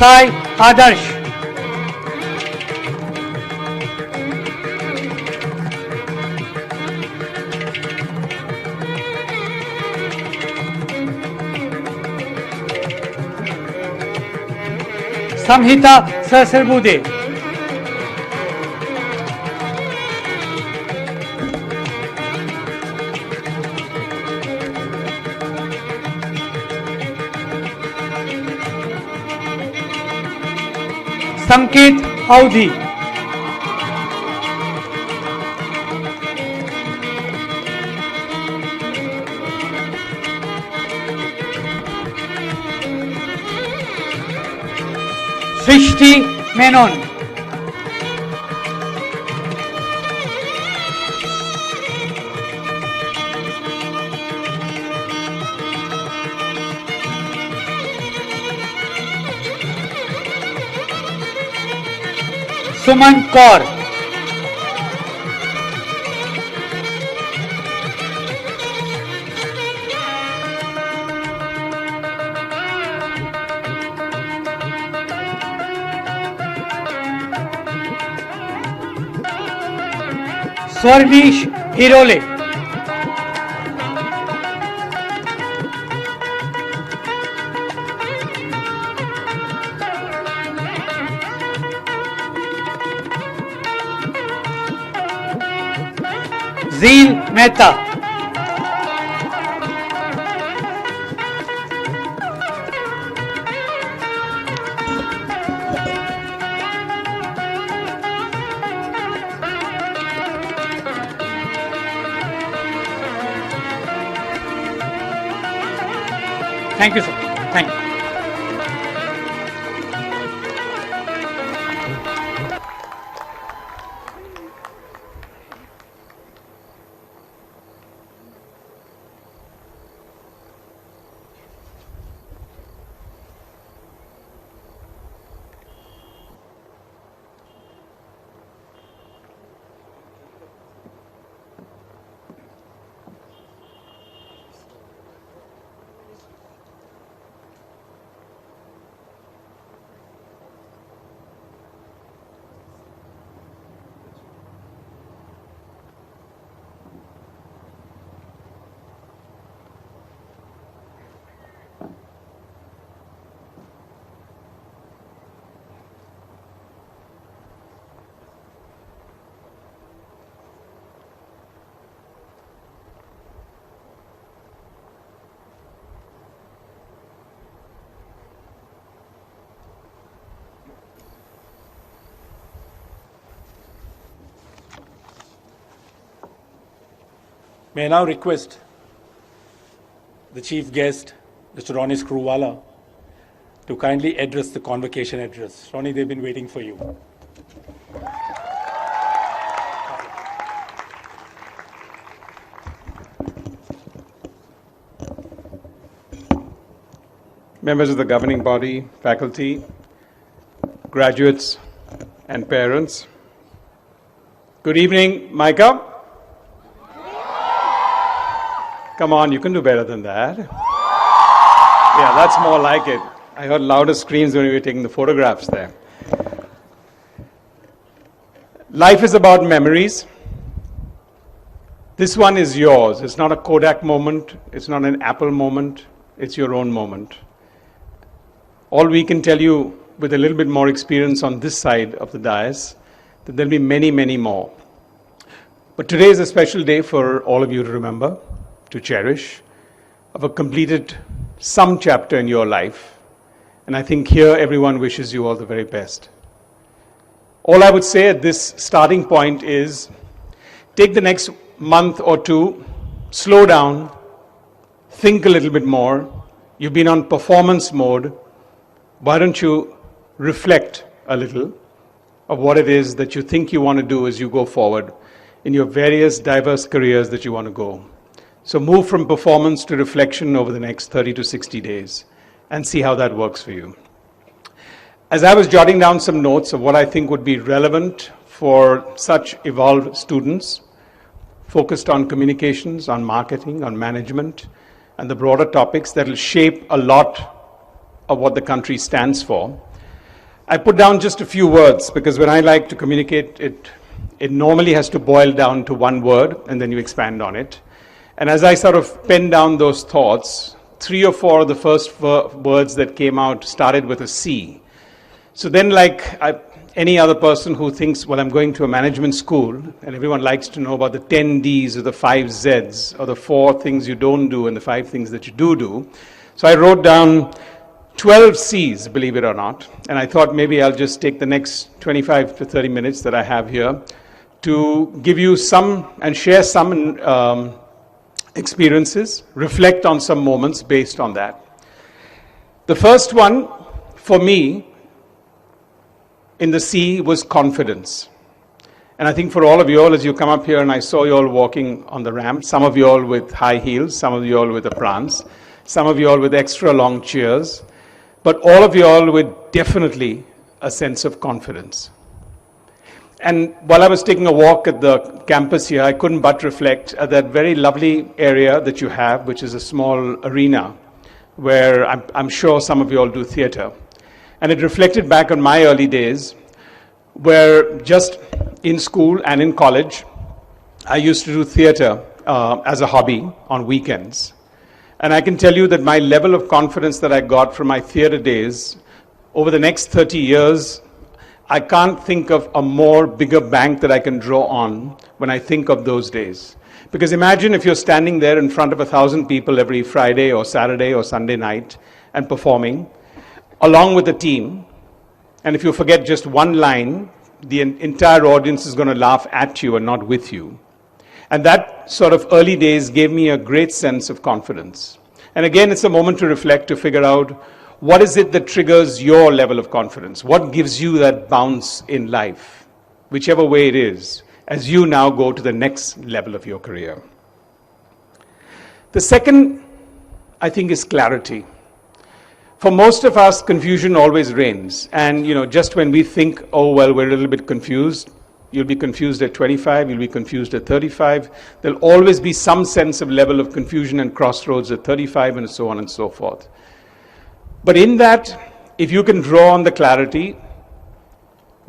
साई आदर्श, संहिता सहस्रबुद्धे, संकेत अवधि, सृष्टि मेनन, सुमन Kaur, स्वर्णीश हिरोले, Zeel Mehta. Thank you, sir. Thank you. May I now request the chief guest, Mr. Ronnie Screwvala, to kindly address the convocation address. Ronnie, they've been waiting for you. Members of the governing body, faculty, graduates, and parents. Good evening, MICA. Come on, you can do better than that. Yeah, that's more like it. I heard louder screams when we were taking the photographs there. Life is about memories. This one is yours. It's not a Kodak moment. It's not an Apple moment. It's your own moment. All we can tell you with a little bit more experience on this side of the dais, that there'll be many, many more. But today is a special day for all of you to remember, to cherish, of a completed some chapter in your life. And I think here everyone wishes you all the very best. All I would say at this starting point is take the next month or two, slow down, think a little bit more. You've been on performance mode. Why don't you reflect a little of what it is that you think you want to do as you go forward in your various diverse careers that you want to go. So move from performance to reflection over the next 30 to 60 days and see how that works for you. As I was jotting down some notes of what I think would be relevant for such evolved students, focused on communications, on marketing, on management, and the broader topics that will shape a lot of what the country stands for, I put down just a few words because when I like to communicate, it normally has to boil down to one word and then you expand on it. And as I sort of penned down those thoughts, 3 or 4 of the first words that came out started with a C. So then any other person who thinks, well, I'm going to a management school, and everyone likes to know about the 10 Ds or the 5 Zs, or the 4 things you don't do and the 5 things that you do. So I wrote down 12 C's, believe it or not, and I thought maybe I'll just take the next 25 to 30 minutes that I have here to give you some and share some experiences, reflect on some moments based on that. The first one, for me, in the C was confidence. And I think for all of you all, as you come up here and I saw you all walking on the ramp, some of you all with high heels, some of you all with a prance, some of you all with extra long cheers, but all of you all with definitely a sense of confidence. And while I was taking a walk at the campus here, I couldn't but reflect at that very lovely area that you have, which is a small arena, where I'm sure some of you all do theater. And it reflected back on my early days, where just in school and in college, I used to do theater as a hobby on weekends. And I can tell you that my level of confidence that I got from my theater days, over the next 30 years, I can't think of a more bigger bank that I can draw on when I think of those days. Because imagine if you're standing there in front of 1,000 people every Friday or Saturday or Sunday night and performing, along with a team, and if you forget just one line, the entire audience is going to laugh at you and not with you. And that sort of early days gave me a great sense of confidence. And again, it's a moment to reflect, to figure out what is it that triggers your level of confidence? What gives you that bounce in life, whichever way it is, as you now go to the next level of your career. The second, I think, is clarity. For most of us, confusion always reigns. And, just when we think, oh, well, we're a little bit confused, you'll be confused at 25, you'll be confused at 35. There'll always be some sense of level of confusion and crossroads at 35 and so on and so forth. But in that, if you can draw on the clarity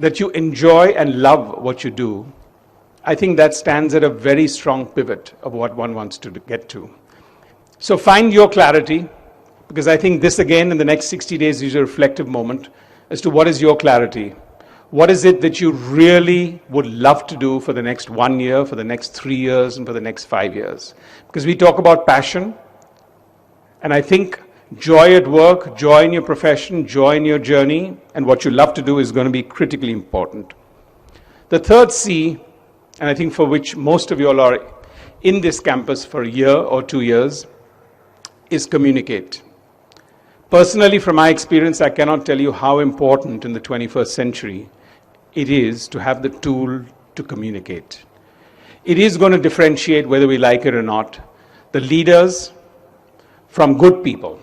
that you enjoy and love what you do, I think that stands at a very strong pivot of what one wants to get to. So find your clarity, because I think this again in the next 60 days is a reflective moment as to what is your clarity. What is it that you really would love to do for the next 1 year, for the next 3 years, and for the next 5 years? Because we talk about passion, and I think joy at work, joy in your profession, joy in your journey, and what you love to do is going to be critically important. The third C, and I think for which most of you all are in this campus for a year or 2 years, is communicate. Personally, from my experience, I cannot tell you how important in the 21st century it is to have the tool to communicate. It is going to differentiate, whether we like it or not, the leaders from good people.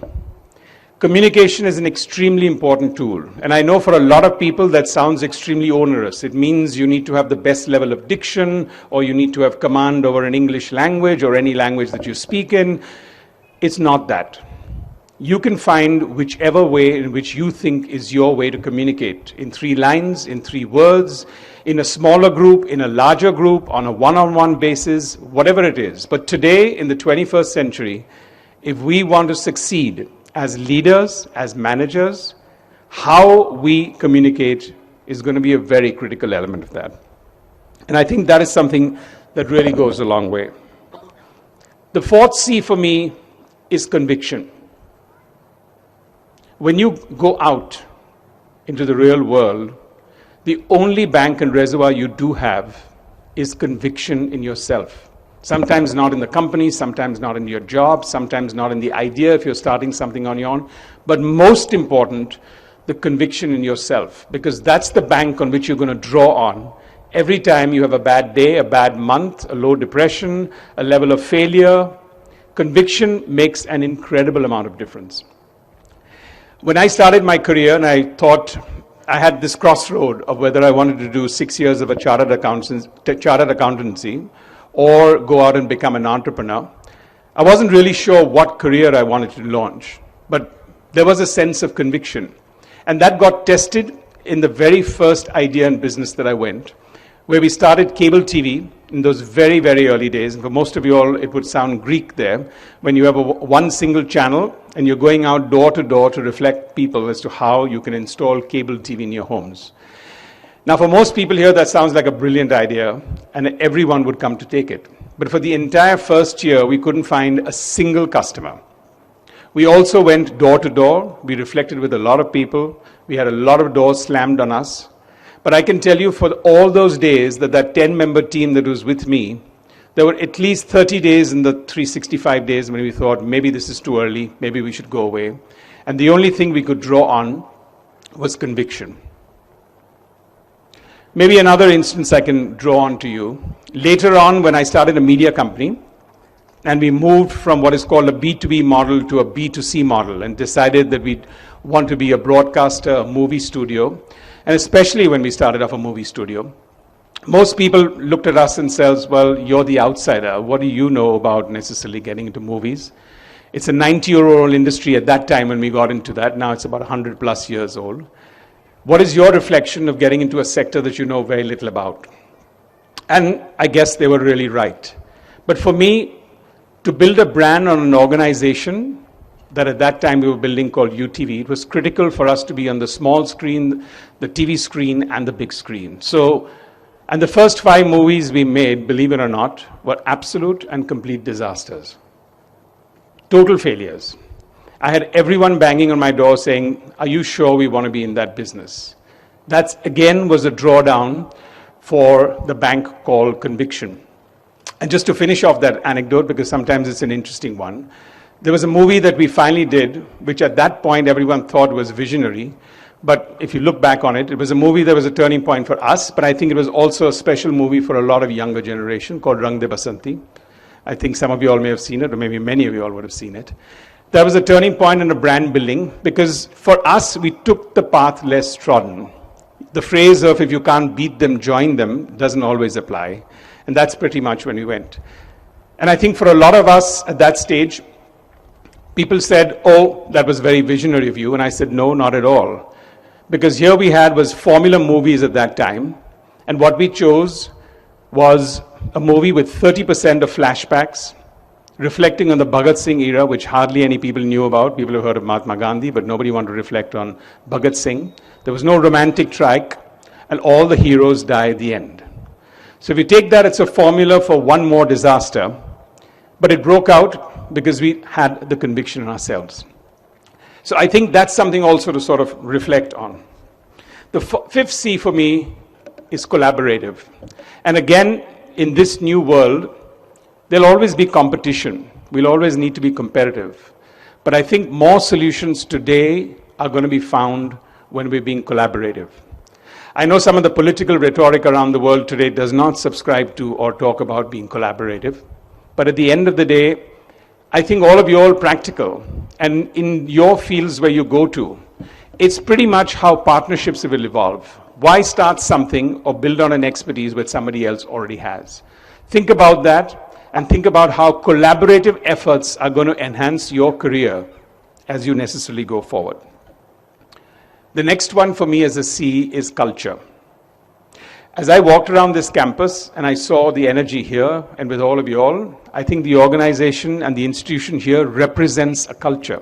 Communication is an extremely important tool. And I know for a lot of people that sounds extremely onerous. It means you need to have the best level of diction, or you need to have command over an English language or any language that you speak in. It's not that. You can find whichever way in which you think is your way to communicate, in 3 lines, in 3 words, in a smaller group, in a larger group, on a one-on-one basis, whatever it is. But today, in the 21st century, if we want to succeed as leaders, as managers, how we communicate is going to be a very critical element of that. And I think that is something that really goes a long way. The fourth C for me is conviction. When you go out into the real world, the only bank and reservoir you do have is conviction in yourself. Sometimes not in the company, sometimes not in your job, sometimes not in the idea if you're starting something on your own, but most important, the conviction in yourself, because that's the bank on which you're going to draw on every time you have a bad day, a bad month, a low depression, a level of failure. Conviction makes an incredible amount of difference. When I started my career, and I thought I had this crossroad of whether I wanted to do 6 years of a chartered accountancy or go out and become an entrepreneur, I wasn't really sure what career I wanted to launch, but there was a sense of conviction. And that got tested in the very first idea and business that I went, where we started cable TV in those very, very early days. And for most of you all, it would sound Greek there, when you have one single channel and you're going out door to door to reflect people as to how you can install cable TV in your homes. Now, for most people here, that sounds like a brilliant idea, and everyone would come to take it. But for the entire first year, we couldn't find a single customer. We also went door to door. We reflected with a lot of people. We had a lot of doors slammed on us. But I can tell you, for all those days, that 10-member team that was with me, there were at least 30 days in the 365 days when we thought, maybe this is too early, maybe we should go away. And the only thing we could draw on was conviction. Maybe another instance I can draw on to you. Later on, when I started a media company, and we moved from what is called a B2B model to a B2C model, and decided that we want to be a broadcaster, a movie studio, and especially when we started off a movie studio, most people looked at us and said, well, you're the outsider. What do you know about necessarily getting into movies? It's a 90-year-old industry at that time when we got into that. Now it's about 100 plus years old. What is your reflection of getting into a sector that you know very little about? And I guess they were really right. But for me, to build a brand on an organization that at that time we were building called UTV, it was critical for us to be on the small screen, the TV screen, and the big screen. So And the first 5 movies we made, believe it or not, were absolute and complete disasters. Total failures. I had everyone banging on my door saying, are you sure we want to be in that business? That again was a drawdown for the bank called Conviction. And just to finish off that anecdote, because sometimes it's an interesting one, there was a movie that we finally did, which at that point everyone thought was visionary. But if you look back on it, it was a movie that was a turning point for us, but I think it was also a special movie for a lot of younger generation called Rang De Basanti. I think some of you all may have seen it, or maybe many of you all would have seen it. That was a turning point in a brand building, because for us, we took the path less trodden. The phrase of if you can't beat them, join them doesn't always apply. And that's pretty much when we went. And I think for a lot of us at that stage, people said, oh, that was very visionary of you. And I said, no, not at all. Because here we had was formula movies at that time. And what we chose was a movie with 30% of flashbacks, reflecting on the Bhagat Singh era, which hardly any people knew about. People have heard of Mahatma Gandhi, but nobody wanted to reflect on Bhagat Singh. There was no romantic trike, and all the heroes die at the end. So if you take that, it's a formula for one more disaster. But it broke out because we had the conviction in ourselves. So I think that's something also to sort of reflect on. The fifth C for me is collaborative. And again, in this new world, there'll always be competition. We'll always need to be competitive. But I think more solutions today are going to be found when we're being collaborative. I know some of the political rhetoric around the world today does not subscribe to or talk about being collaborative. But at the end of the day, I think all of you are practical. And in your fields where you go to, it's pretty much how partnerships will evolve. Why start something or build on an expertise that somebody else already has? Think about that and think about how collaborative efforts are going to enhance your career as you necessarily go forward. The next one for me as a C is culture. As I walked around this campus and I saw the energy here and with all of you all, I think the organization and the institution here represents a culture.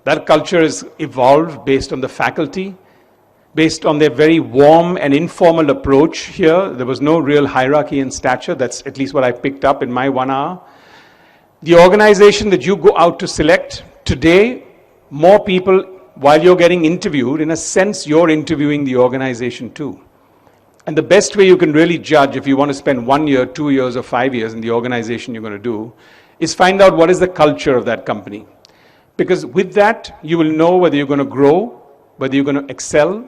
That culture is evolved based on the faculty, based on their very warm and informal approach here. There was no real hierarchy in stature. That's at least what I picked up in my 1 hour. The organization that you go out to select today, more people, while you're getting interviewed, in a sense, you're interviewing the organization too. And the best way you can really judge if you want to spend 1 year, 2 years, or 5 years in the organization you're going to do, is find out what is the culture of that company. Because with that, you will know whether you're going to grow, whether you're going to excel,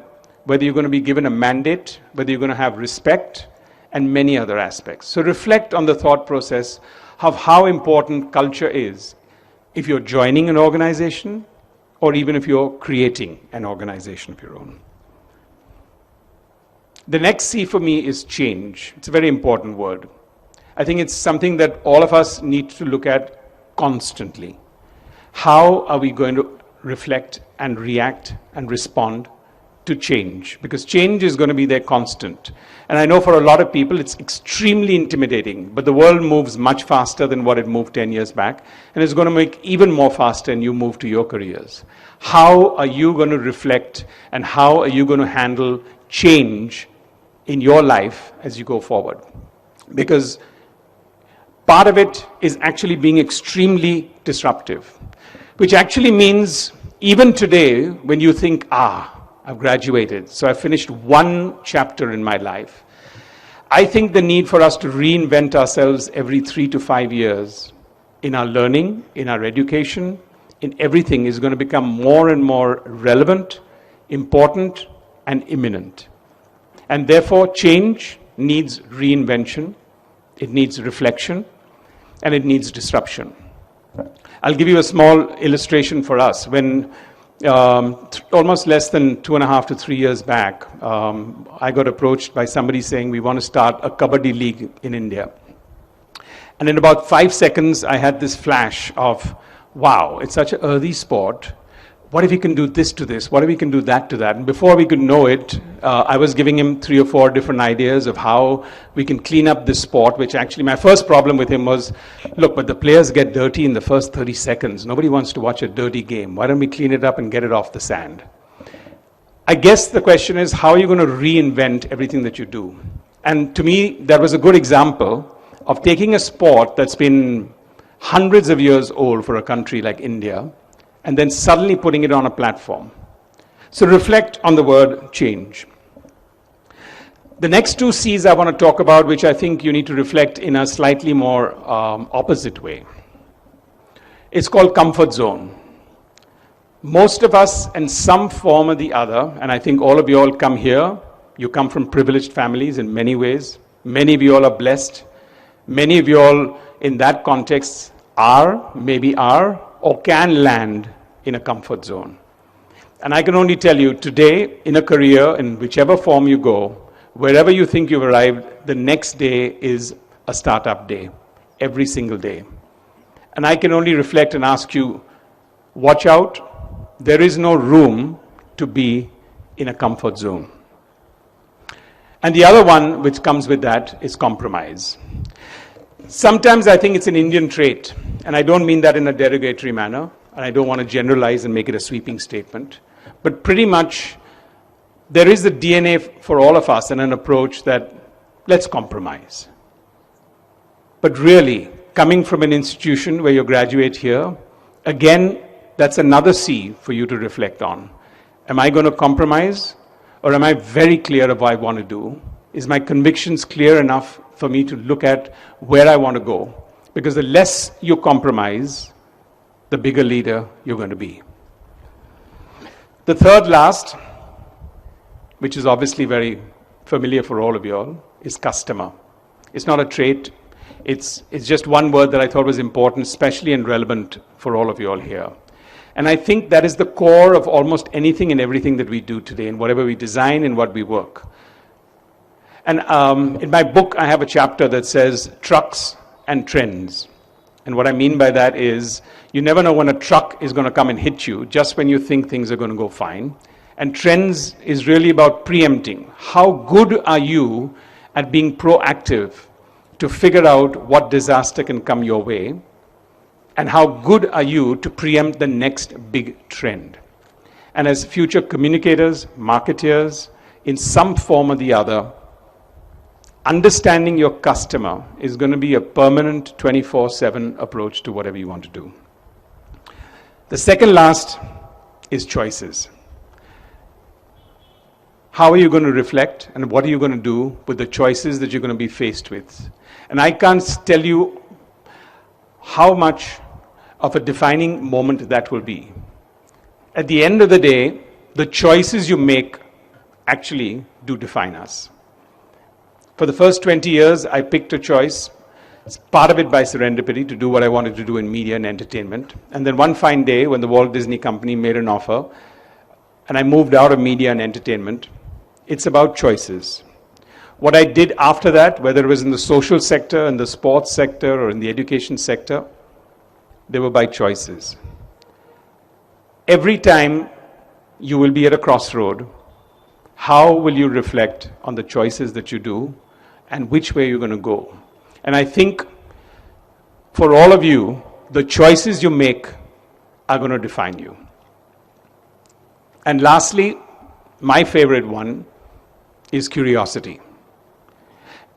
whether you're going to be given a mandate, whether you're going to have respect, and many other aspects. So reflect on the thought process of how important culture is if you're joining an organization or even if you're creating an organization of your own. The next C for me is change. It's a very important word. I think it's something that all of us need to look at constantly. How are we going to reflect and react and respond to change? Because change is going to be there constant. And I know for a lot of people it's extremely intimidating, but the world moves much faster than what it moved 10 years back, and it's going to make even more faster and you move to your careers. How are you going to reflect and how are you going to handle change in your life as you go forward? Because part of it is actually being extremely disruptive, which actually means even today when you think, I've graduated, so I've finished one chapter in my life. I think the need for us to reinvent ourselves every 3 to 5 years in our learning, in our education, in everything is going to become more and more relevant, important, and imminent. And therefore, change needs reinvention, it needs reflection, and it needs disruption. I'll give you a small illustration for us. When almost less than 2.5 to 3 years back, I got approached by somebody saying, we want to start a Kabaddi league in India. And in about 5 seconds, I had this flash of, wow, it's such an earthy sport. What if we can do this to this? What if we can do that to that? And before we could know it, I was giving him 3 or 4 different ideas of how we can clean up this sport, which actually my first problem with him was, look, but the players get dirty in the first 30 seconds. Nobody wants to watch a dirty game. Why don't we clean it up and get it off the sand? I guess the question is, how are you going to reinvent everything that you do? And to me, that was a good example of taking a sport that's been hundreds of years old for a country like India, and then suddenly putting it on a platform. So reflect on the word change. The next two C's I want to talk about, which I think you need to reflect in a slightly more opposite way. It's called comfort zone. Most of us, in some form or the other, and I think all of you all come here, you come from privileged families in many ways. Many of you all are blessed. Many of you all in that context maybe are, or can land in a comfort zone. And I can only tell you, today, in a career, in whichever form you go, wherever you think you've arrived, the next day is a startup day, every single day. And I can only reflect and ask you, watch out. There is no room to be in a comfort zone. And the other one which comes with that is compromise. Sometimes I think it's an Indian trait, and I don't mean that in a derogatory manner, and I don't want to generalize and make it a sweeping statement, but pretty much there is the DNA for all of us and an approach that let's compromise. But really, coming from an institution where you graduate here, again, that's another C for you to reflect on. Am I going to compromise, or am I very clear of what I want to do? Is my convictions clear enough for me to look at where I want to go? Because the less you compromise, the bigger leader you're going to be. The third last, which is obviously very familiar for all of you all, is customer. It's not a trait. It's just one word that I thought was important, especially and relevant for all of you all here. And I think that is the core of almost anything and everything that we do today, and whatever we design and what we work. And in my book, I have a chapter that says trucks and trends. And what I mean by that is you never know when a truck is going to come and hit you, just when you think things are going to go fine. And trends is really about preempting. How good are you at being proactive to figure out what disaster can come your way? And how good are you to preempt the next big trend? And as future communicators, marketeers, in some form or the other, understanding your customer is going to be a permanent 24/7 approach to whatever you want to do. The second last is choices. How are you going to reflect, and what are you going to do with the choices that you're going to be faced with? And I can't tell you how much of a defining moment that will be. At the end of the day, the choices you make actually do define us. For the first 20 years, I picked a choice, part of it by serendipity, to do what I wanted to do in media and entertainment. And then one fine day, when the Walt Disney Company made an offer, and I moved out of media and entertainment, it's about choices. What I did after that, whether it was in the social sector, in the sports sector, or in the education sector, they were by choices. Every time you will be at a crossroad, how will you reflect on the choices that you do and which way you're going to go? And I think for all of you, the choices you make are going to define you. And lastly, my favorite one is curiosity.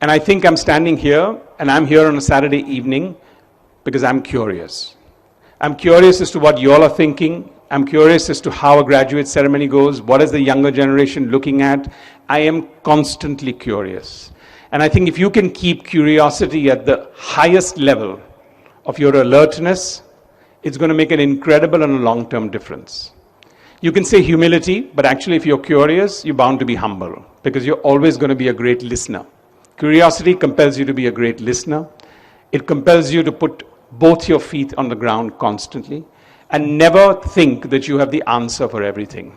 And I think I'm standing here, and I'm here on a Saturday evening because I'm curious. I'm curious as to what you all are thinking. I'm curious as to how a graduate ceremony goes. What is the younger generation looking at? I am constantly curious. And I think if you can keep curiosity at the highest level of your alertness, it's going to make an incredible and a long-term difference. You can say humility, but actually if you're curious, you're bound to be humble because you're always going to be a great listener. Curiosity compels you to be a great listener. It compels you to put both your feet on the ground constantly and never think that you have the answer for everything.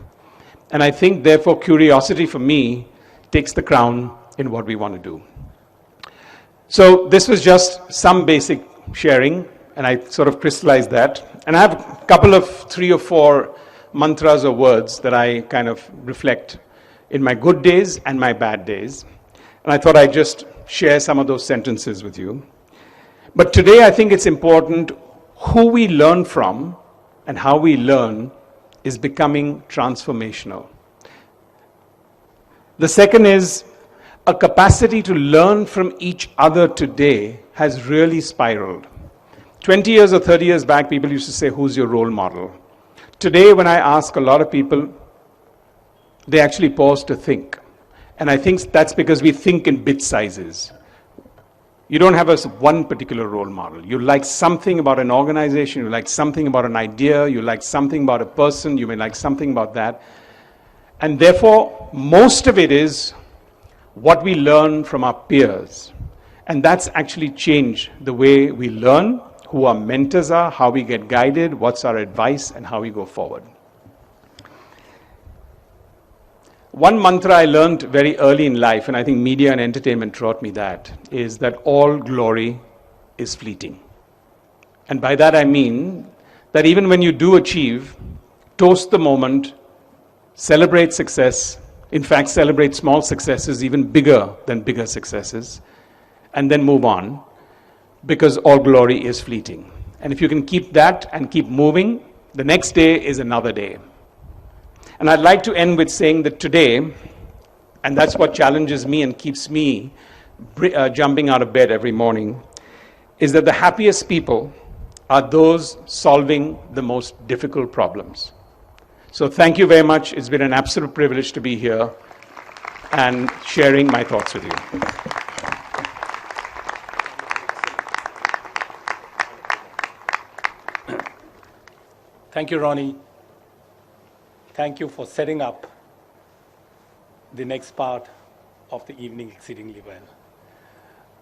And I think, therefore, curiosity for me takes the crown in what we want to do. So this was just some basic sharing, and I sort of crystallized that. And I have a couple of 3 or 4 mantras or words that I kind of reflect in my good days and my bad days. And I thought I'd just share some of those sentences with you. But today I think it's important who we learn from and how we learn is becoming transformational. The second is a capacity to learn from each other today has really spiraled. 20 years or 30 years back, people used to say, who's your role model? Today, when I ask a lot of people, they actually pause to think. And I think that's because we think in bit sizes. You don't have one particular role model. You like something about an organization, you like something about an idea, you like something about a person, you may like something about that. And therefore, most of it is what we learn from our peers. And that's actually changed the way we learn, who our mentors are, how we get guided, what's our advice, and how we go forward. One mantra I learned very early in life, and I think media and entertainment taught me that, is that all glory is fleeting. And by that I mean that even when you do achieve, toast the moment, celebrate success, in fact, celebrate small successes even bigger than bigger successes, and then move on, because all glory is fleeting. And if you can keep that and keep moving, the next day is another day. And I'd like to end with saying that today, and that's what challenges me and keeps me jumping out of bed every morning, is that the happiest people are those solving the most difficult problems. So thank you very much. It's been an absolute privilege to be here and sharing my thoughts with you. Thank you, Ronnie. Thank you for setting up the next part of the evening exceedingly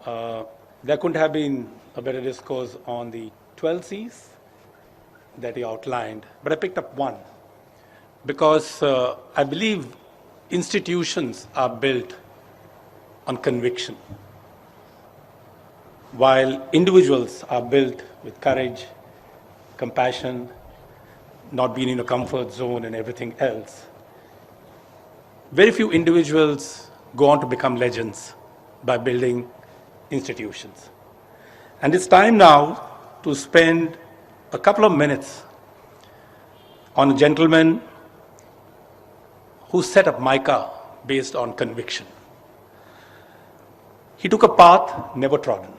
well. There couldn't have been a better discourse on the 12 C's that he outlined, but I picked up one because I believe institutions are built on conviction, while individuals are built with courage, compassion, not being in a comfort zone and everything else. Very few individuals go on to become legends by building institutions. And it's time now to spend a couple of minutes on a gentleman who set up MICA based on conviction. He took a path never trodden.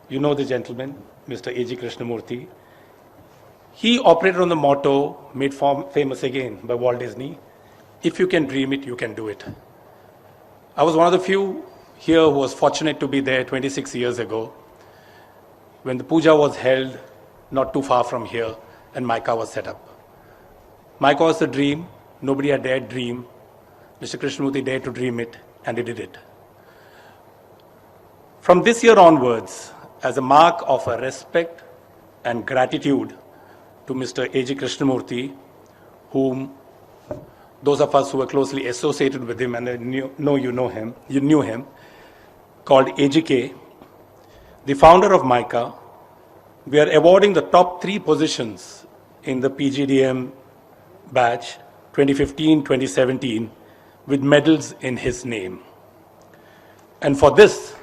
You know the gentleman, Mr. A.G. Krishnamurthy. He operated on the motto, made famous again by Walt Disney, if you can dream it, you can do it. I was one of the few here who was fortunate to be there 26 years ago when the puja was held not too far from here and MICA was set up. MICA was the dream. Nobody had dared dream. Mr. Krishnamurthy dared to dream it, and he did it. From this year onwards, as a mark of a respect and gratitude to Mr. A.G. Krishnamurthy, whom those of us who were closely associated with him and you knew him, called AGK, the founder of MICA, we are awarding the top 3 positions in the PGDM batch 2015-2017 with medals in his name. And for this,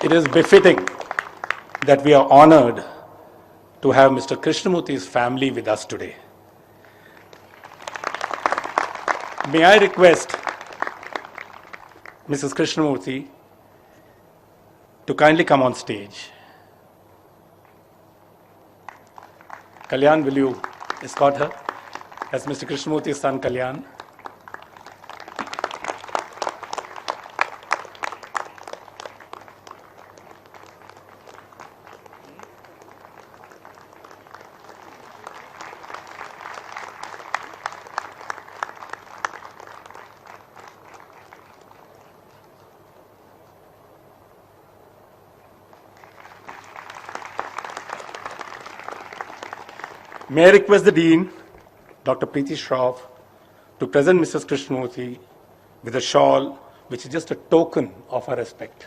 it is befitting that we are honored to have Mr. Krishnamurthy's family with us today. May I request Mrs. Krishnamurthy to kindly come on stage. Kalyan, will you escort her? That's Mr. Krishnamurthy's son, Kalyan. May I request the Dean, Dr. Preeti Shroff, to present Mrs. Krishnamurthy with a shawl, which is just a token of her respect.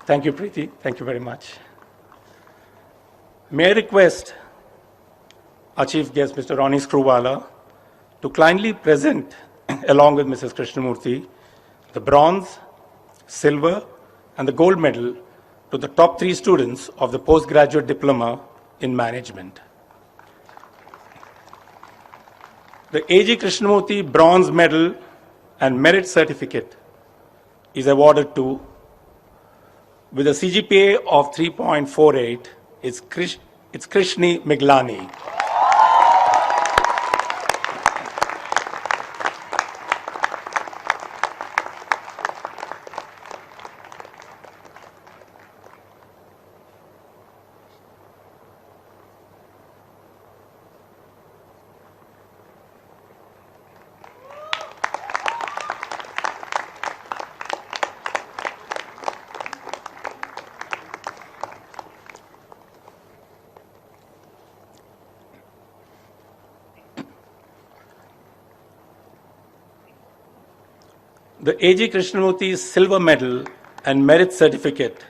Thank you, Preeti. Thank you very much. May I request our chief guest, Mr. Ronnie Screwvala, to kindly present, along with Mrs. Krishnamurthy, the bronze, silver, and the gold medal to the top 3 students of the postgraduate diploma in management. The A.G. Krishnamurti Bronze Medal and Merit Certificate is awarded to, with a CGPA of 3.48, it's Krishni Miglani. The A.G. Krishnamurti Silver Medal and Merit Certificate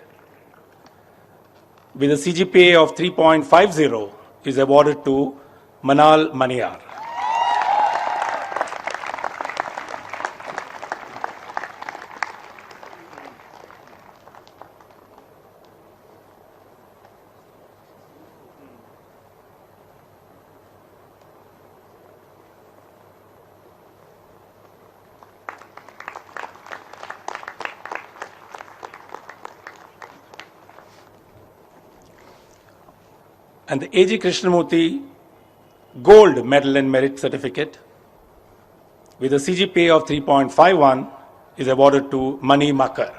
with a CGPA of 3.50 is awarded to Manal Maniyar. And the A.G. Krishnamurti Gold Medal and Merit Certificate with a CGPA of 3.51 is awarded to Mani Makar.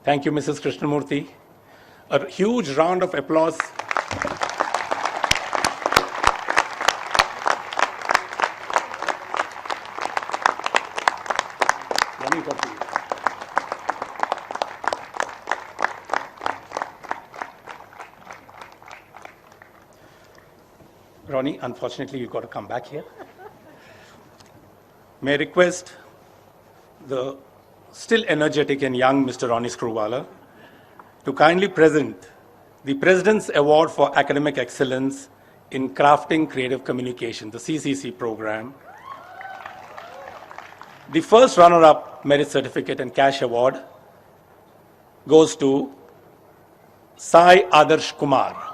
Thank you, Mrs. Krishnamurti. A huge round of applause. Ronnie, unfortunately, you've got to come back here. May I request the still energetic and young Mr. Ronnie Screwvala to kindly present the President's Award for Academic Excellence in Crafting Creative Communication, the CCC program. The first runner-up Merit Certificate and Cash Award goes to Sai Adarsh Kumar.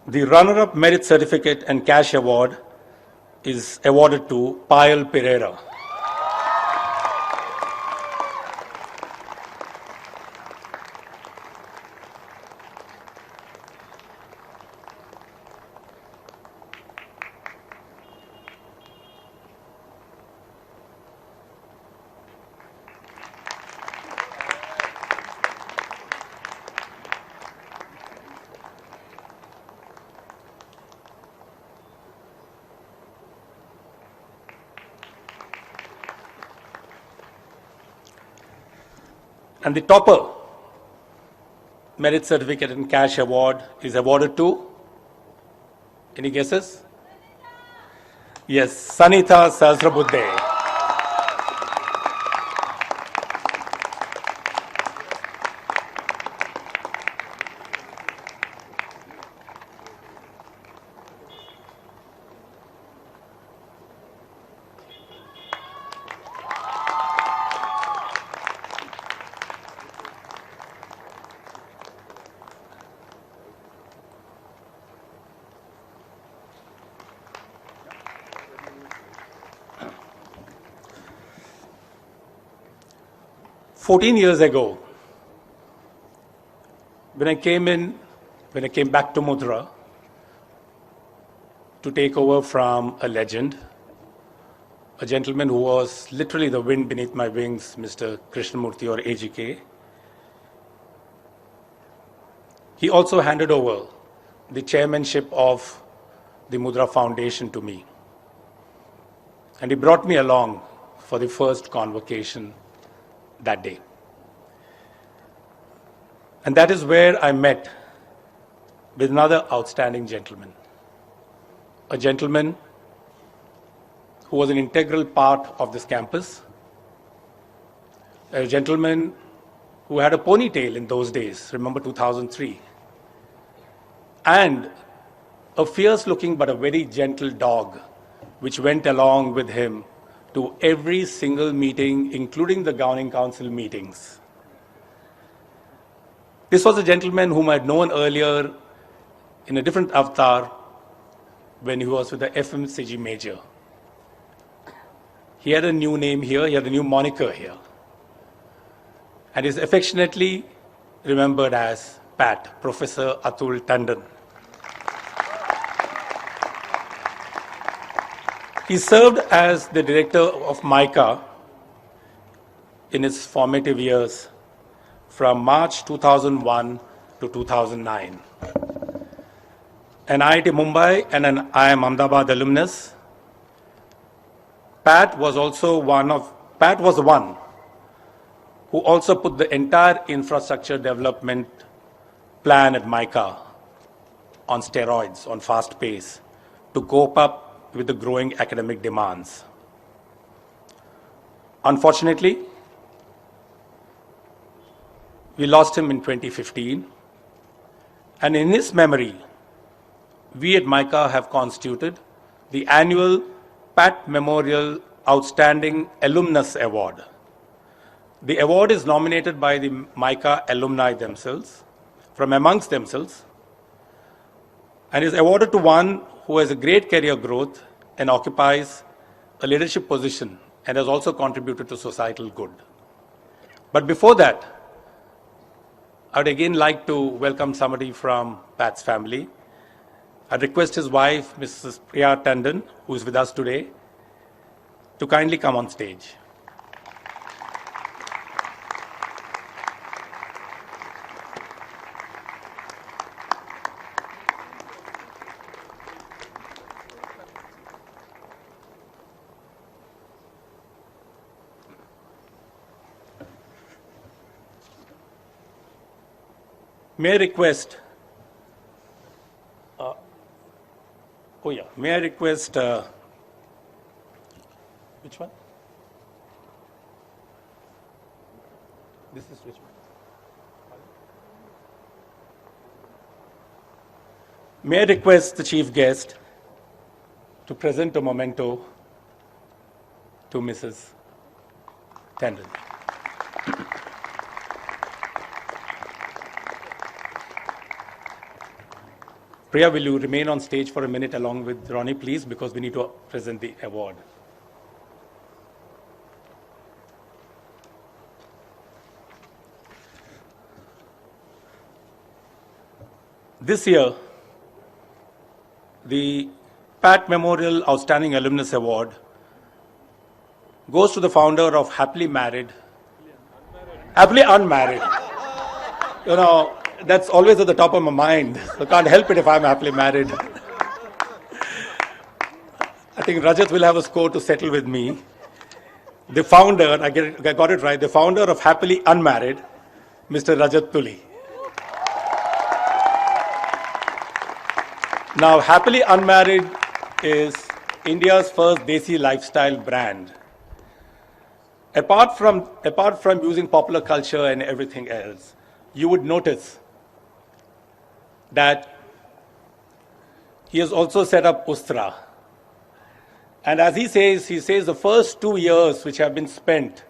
The runner-up Merit Certificate and Cash Award is awarded to Payal Pereira. And the topper Merit Certificate and Cash Award is awarded to, any guesses? Yes, Sanitha Sahasrabudhe. "14 years ago, when I came back to Mudra, to take over from a legend, a gentleman who was literally the wind beneath my wings, Mr. Krishnamurthy or AGK. He also handed over the chairmanship of the Mudra Foundation to me. And he brought me along for the first convocation that day. And that is where I met with another outstanding gentleman, a gentleman who was an integral part of this campus, a gentleman who had a ponytail in those days, remember 2003, and a fierce-looking but a very gentle dog, which went along with him to every single meeting, including the Governing Council meetings. This was a gentleman whom I had known earlier in a different avatar when he was with the FMCG major. He had a new name here, he had a new moniker here, and is affectionately remembered as Pat, Professor Atul Tandon. He served as the director of MICA in his formative years from March 2001 to 2009. An IIT Mumbai and an IIM Ahmedabad alumnus, Pat was the one who also put the entire infrastructure development plan at MICA on steroids, on fast pace, to cope up with the growing academic demands. Unfortunately, we lost him in 2015, and in his memory, we at MICA have constituted the annual Pat Memorial Outstanding Alumnus Award. The award is nominated by the MICA alumni themselves, from amongst themselves, and is awarded to one who has a great career growth and occupies a leadership position and has also contributed to societal good. But before that, I would again like to welcome somebody from Pat's family. I'd request his wife, Mrs. Priya Tandon, who is with us today, to kindly come on stage. May I request, which one? This is which one? May I request the chief guest to present a memento to Mrs. Tandon. Priya, will you remain on stage for a minute along with Ronnie, please, because we need to present the award. This year, the Pat Memorial Outstanding Alumnus Award goes to the founder of Happily Unmarried. You know, that's always at the top of my mind. I can't help it if I'm happily married. I think Rajat will have a score to settle with me. The founder, I got it right, the founder of Happily Unmarried, Mr. Rajat Tuli. Now, Happily Unmarried is India's first Desi lifestyle brand. Apart from using popular culture and everything else, you would notice that he has also set up Ustra. And as he says the first 2 years which have been spent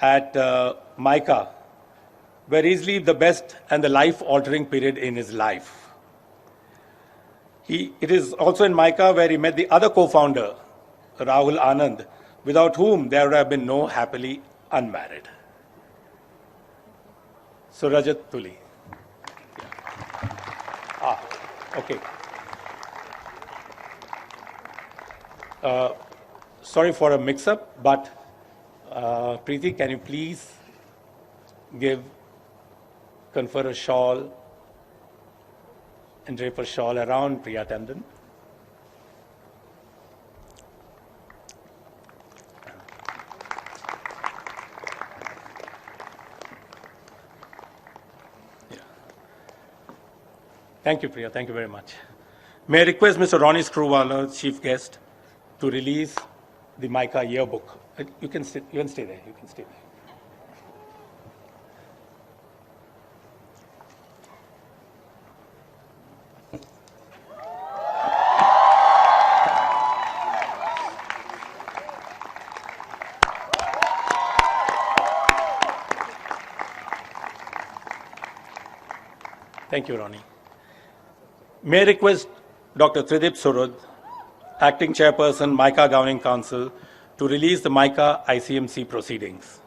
at MICA were easily the best and the life-altering period in his life. It is also in MICA where he met the other co-founder, Rahul Anand, without whom there would have been no Happily Unmarried. So Rajat Tuli. Okay. Sorry for a mix-up, but Preeti, can you please confer a shawl and drape a shawl around Priya Tandon? Thank you, Priya. Thank you very much. May I request Mr. Ronnie Screwvala, chief guest, to release the MICA yearbook. You can stay there. You can stay there. Thank you, Ronnie. May I request Dr. Tridip Surud, Acting Chairperson, MICA Governing Council, to release the MICA ICMC proceedings.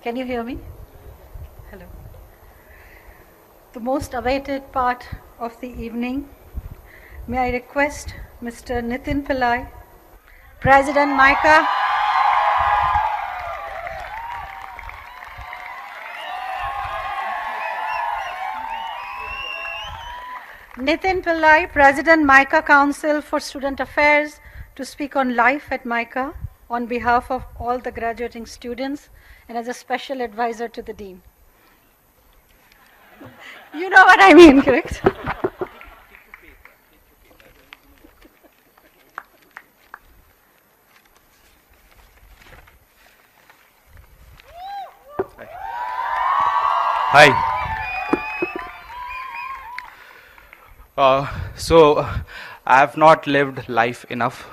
Can you hear me? Hello. The most awaited part of the evening, may I request Mr. Nitin Pillai, President MICA, Nitin Pillai, President MICA Council for Student Affairs, to speak on life at MICA on behalf of all the graduating students and as a special advisor to the Dean. You know what I mean, correct? Hi. I have not lived life enough,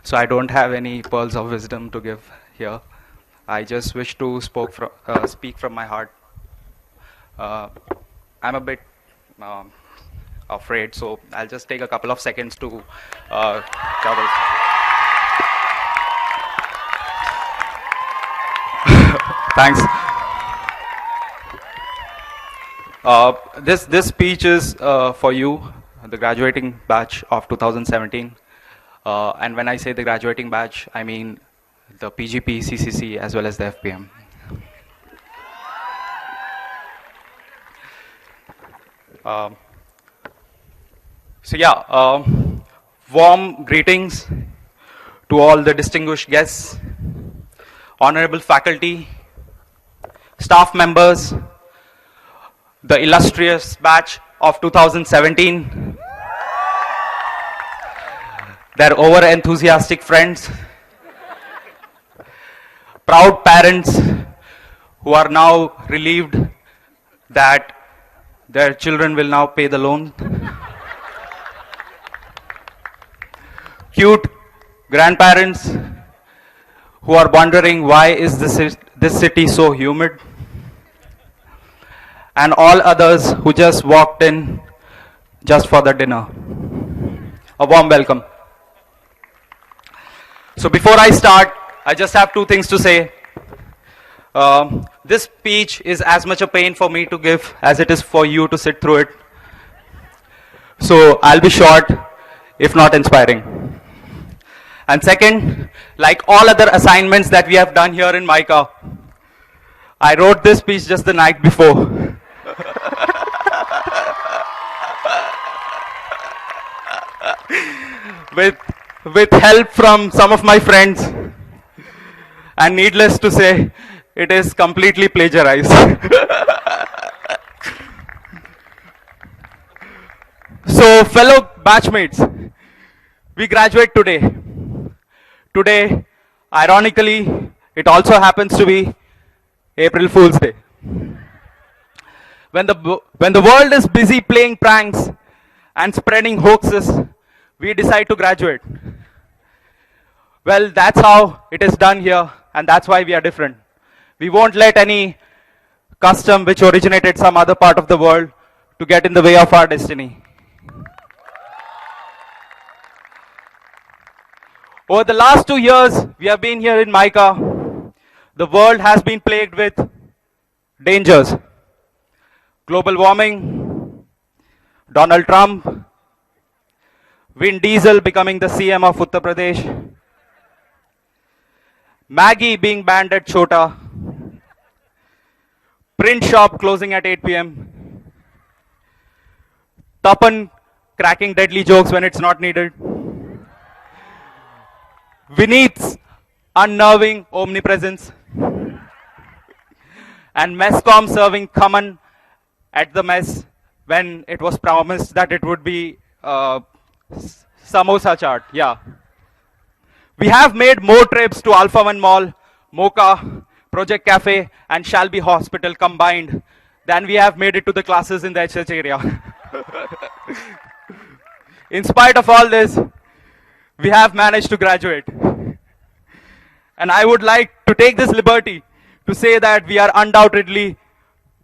so I don't have any pearls of wisdom to give here. I just wish to speak from my heart. I'm a bit afraid, so I'll just take a couple of seconds to cover. Thanks. This speech is for you, the graduating batch of 2017. And when I say the graduating batch, I mean the PGP, CCC, as well as the FPM. Warm greetings to all the distinguished guests, honorable faculty, staff members, the illustrious batch of 2017, their over-enthusiastic friends, proud parents who are now relieved that their children will now pay the loan, cute grandparents who are wondering why is this city so humid, and all others who just walked in just for the dinner. A warm welcome. So before I start, I just have two things to say. This speech is as much a pain for me to give as it is for you to sit through it. So I'll be short, if not inspiring. And second, like all other assignments that we have done here in MICA, I wrote this speech just the night before. with help from some of my friends, and needless to say, it is completely plagiarized. So, fellow batchmates, we graduate today. Today, ironically, it also happens to be April Fool's Day. When the world is busy playing pranks and spreading hoaxes, we decide to graduate. Well, that's how it is done here, and that's why we are different. We won't let any custom which originated some other part of the world to get in the way of our destiny. Over the last 2 years, we have been here in MICA. The world has been plagued with dangers. Global warming, Donald Trump, Vin Diesel becoming the CM of Uttar Pradesh, Maggie being banned at Chota, print shop closing at 8 p.m., Tapan cracking deadly jokes when it's not needed, Vineet's unnerving omnipresence, and Mescom serving Khaman at the mess when it was promised that it would be samosa chaat. Yeah. We have made more trips to Alpha One Mall, Mocha, Project Cafe, and Shalby Hospital combined than we have made it to the classes in the HH area. In spite of all this, we have managed to graduate. And I would like to take this liberty to say that we are undoubtedly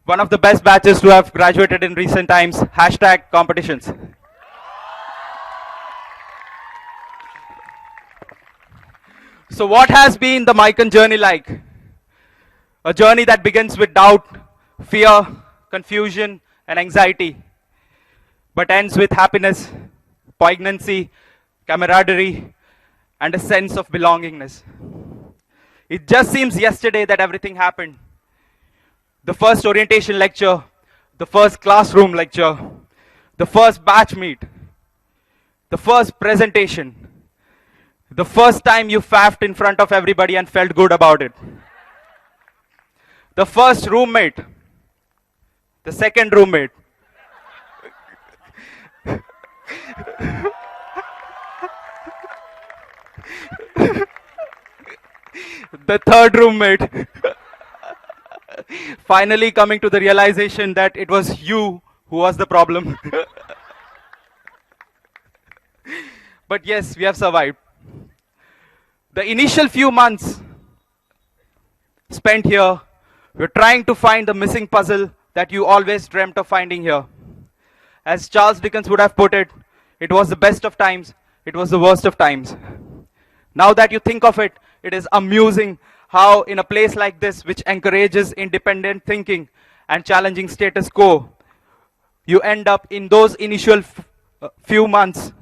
one of the best batches to have graduated in recent times. Hashtag competitions. So what has been the MICAN journey like? A journey that begins with doubt, fear, confusion, and anxiety, but ends with happiness, poignancy, camaraderie, and a sense of belongingness. It just seems yesterday that everything happened. The first orientation lecture, the first classroom lecture, the first batch meet, the first presentation, the first time you faffed in front of everybody and felt good about it, the first roommate, the second roommate, the third roommate, finally coming to the realization that it was you who was the problem. But yes, we have survived. The initial few months spent here, we're trying to find the missing puzzle that you always dreamt of finding here. As Charles Dickens would have put it, it was the best of times, it was the worst of times. Now that you think of it, it is amusing how in a place like this, which encourages independent thinking and challenging status quo, you end up in those initial few months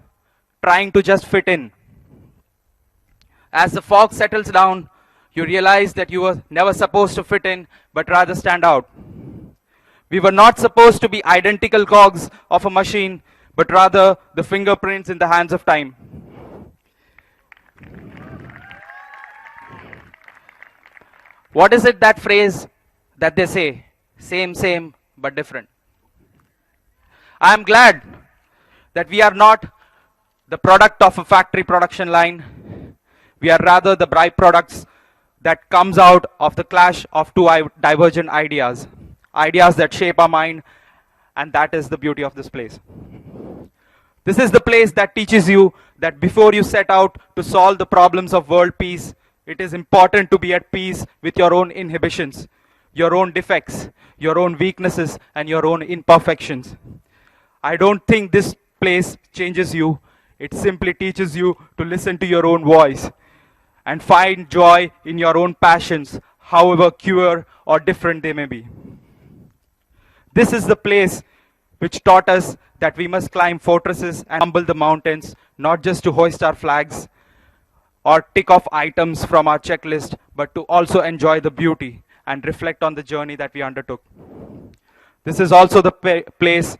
trying to just fit in. As the fog settles down, you realize that you were never supposed to fit in, but rather stand out. We were not supposed to be identical cogs of a machine, but rather the fingerprints in the hands of time. What is it, that phrase that they say? Same, same, but different. I am glad that we are not the product of a factory production line. We are rather the byproducts that comes out of the clash of two divergent ideas. Ideas that shape our mind, and that is the beauty of this place. This is the place that teaches you that before you set out to solve the problems of world peace, it is important to be at peace with your own inhibitions, your own defects, your own weaknesses, and your own imperfections. I don't think this place changes you. It simply teaches you to listen to your own voice and find joy in your own passions, however queer or different they may be. This is the place which taught us that we must climb fortresses and humble the mountains, not just to hoist our flags or tick off items from our checklist, but to also enjoy the beauty and reflect on the journey that we undertook. This is also the place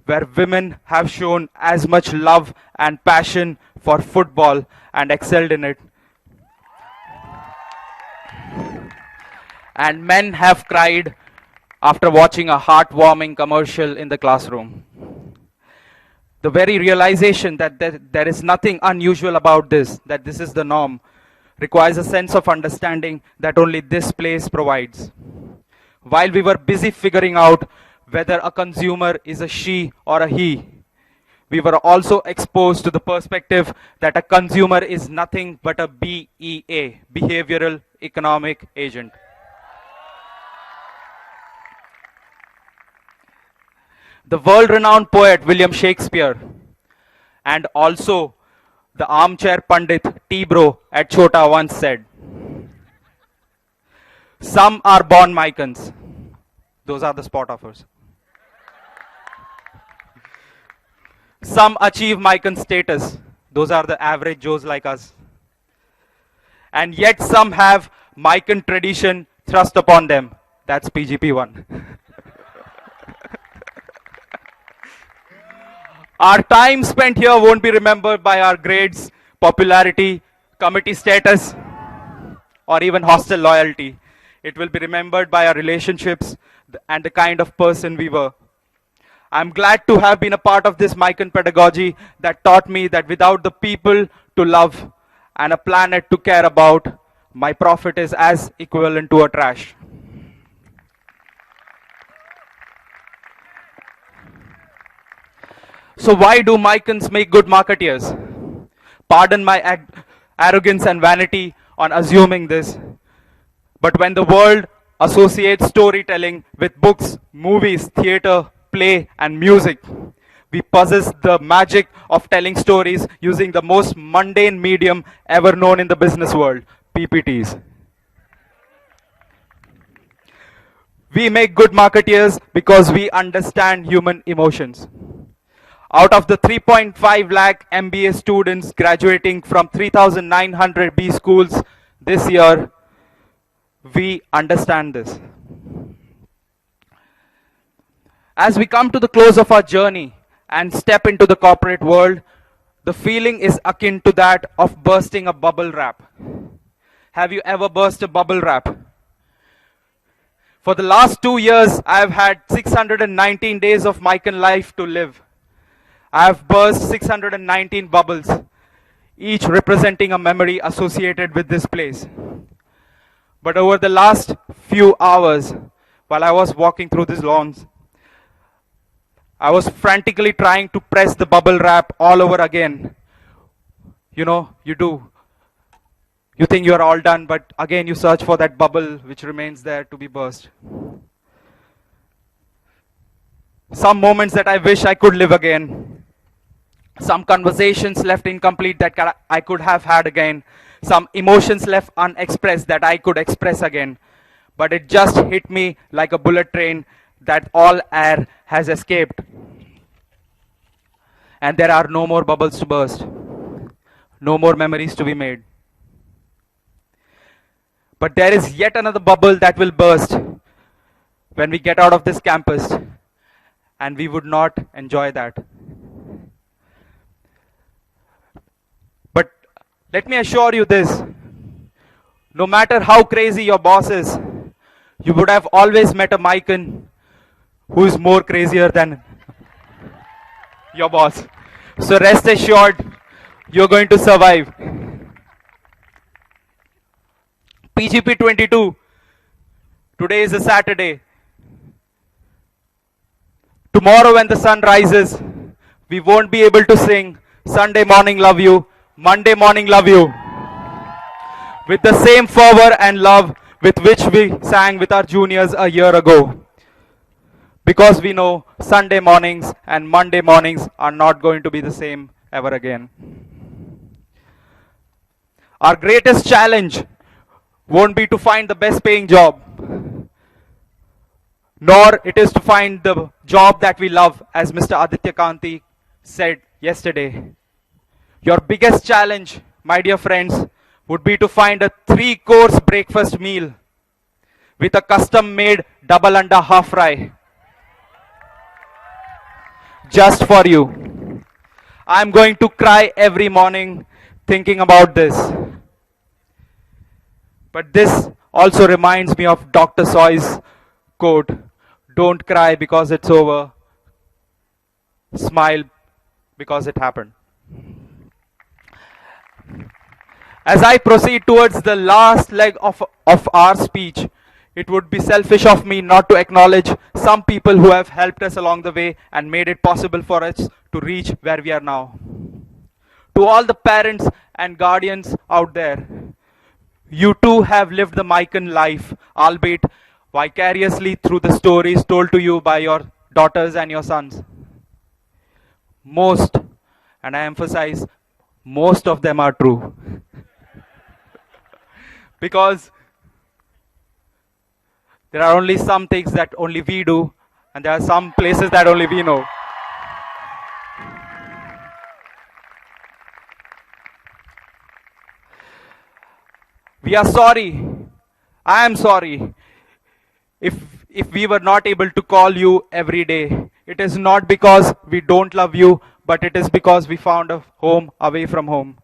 where women have shown as much love and passion for football and excelled in it. And men have cried after watching a heartwarming commercial in the classroom. The very realization that there is nothing unusual about this, that this is the norm, requires a sense of understanding that only this place provides. While we were busy figuring out whether a consumer is a she or a he. We were also exposed to the perspective that a consumer is nothing but a BEA, behavioral economic agent. The world-renowned poet William Shakespeare and also the armchair pundit T-Bro at Chota once said, some are born Micans. Those are the spot offers. Some achieve Mican status. Those are the average Joes like us. And yet some have Mican tradition thrust upon them. That's PGP1. Our time spent here won't be remembered by our grades, popularity, committee status, or even hostel loyalty. It will be remembered by our relationships and the kind of person we were. I'm glad to have been a part of this Mican pedagogy that taught me that without the people to love and a planet to care about, my profit is as equivalent to a trash. So why do Micans make good marketeers? Pardon my arrogance and vanity on assuming this, but when the world associates storytelling with books, movies, theater, play, and music, we possess the magic of telling stories using the most mundane medium ever known in the business world, PPTs. We make good marketeers because we understand human emotions. Out of the 3.5 lakh MBA students graduating from 3,900 B schools this year, we understand this. As we come to the close of our journey and step into the corporate world, the feeling is akin to that of bursting a bubble wrap. Have you ever burst a bubble wrap? For the last 2 years, I have had 619 days of Mican life to live. I have burst 619 bubbles, each representing a memory associated with this place. But over the last few hours, while I was walking through these lawns, I was frantically trying to press the bubble wrap all over again. You know, you do. You think you are all done, but again you search for that bubble which remains there to be burst. Some moments that I wish I could live again. Some conversations left incomplete that I could have had again. Some emotions left unexpressed that I could express again. But it just hit me like a bullet train that all air has escaped. And there are no more bubbles to burst. No more memories to be made. But there is yet another bubble that will burst when we get out of this campus. And we would not enjoy that. But let me assure you this. No matter how crazy your boss is, you would have always met a Mican who is more crazier than your boss. So rest assured, you're going to survive. PGP 22. Today is a Saturday. Tomorrow when the sun rises, we won't be able to sing Sunday morning love you, Monday morning love you with the same fervor and love with which we sang with our juniors a year ago. Because we know Sunday mornings and Monday mornings are not going to be the same ever again. Our greatest challenge won't be to find the best paying job, nor it is to find the job that we love, as Mr. Aditya Kanti said yesterday. Your biggest challenge, my dear friends, would be to find a 3-course breakfast meal with a custom-made double anda half fry just for you. I'm going to cry every morning thinking about this. But this also reminds me of Dr. Soy's quote, don't cry because it's over, smile because it happened. As I proceed towards the last leg of our speech, it would be selfish of me not to acknowledge some people who have helped us along the way and made it possible for us to reach where we are now. To all the parents and guardians out there, you too have lived the MICAN life, albeit vicariously through the stories told to you by your daughters and your sons. Most, and I emphasize, most of them are true. Because there are only some things that only we do, and there are some places that only we know. We are sorry. I am sorry if we were not able to call you every day. It is not because we don't love you, but it is because we found a home away from home.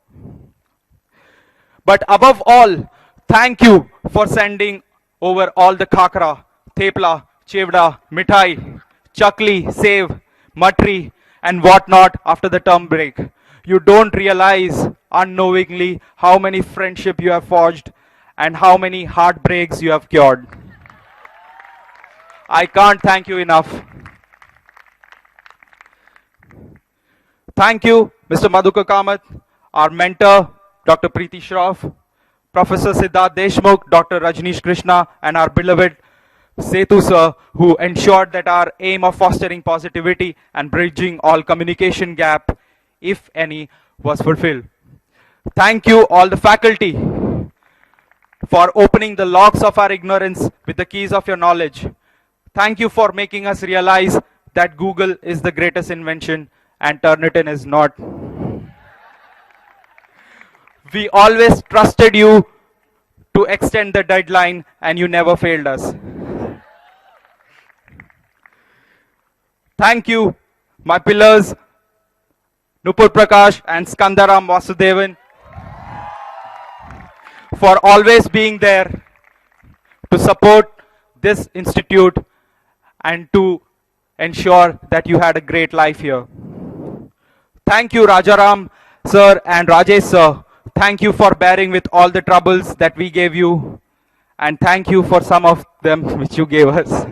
But above all, thank you for sending over all the khakra, thepla, chevda, mithai, chakli, sev, matri, and whatnot after the term break. You don't realize unknowingly how many friendships you have forged and how many heartbreaks you have cured. I can't thank you enough. Thank you, Mr. Madhukar Kamath, our mentor, Dr. Preeti Shroff, Professor Siddharth Deshmukh, Dr. Rajneesh Krishna, and our beloved Setu sir, who ensured that our aim of fostering positivity and bridging all communication gap, if any, was fulfilled. Thank you, all the faculty, for opening the locks of our ignorance with the keys of your knowledge. Thank you for making us realize that Google is the greatest invention and Turnitin is not. We always trusted you to extend the deadline and you never failed us. Thank you, my pillars, Nupur Prakash and Skandaram Vasudevan, for always being there to support this institute and to ensure that you had a great life here. Thank you, Rajaram sir and Rajesh sir. Thank you for bearing with all the troubles that we gave you, and thank you for some of them which you gave us.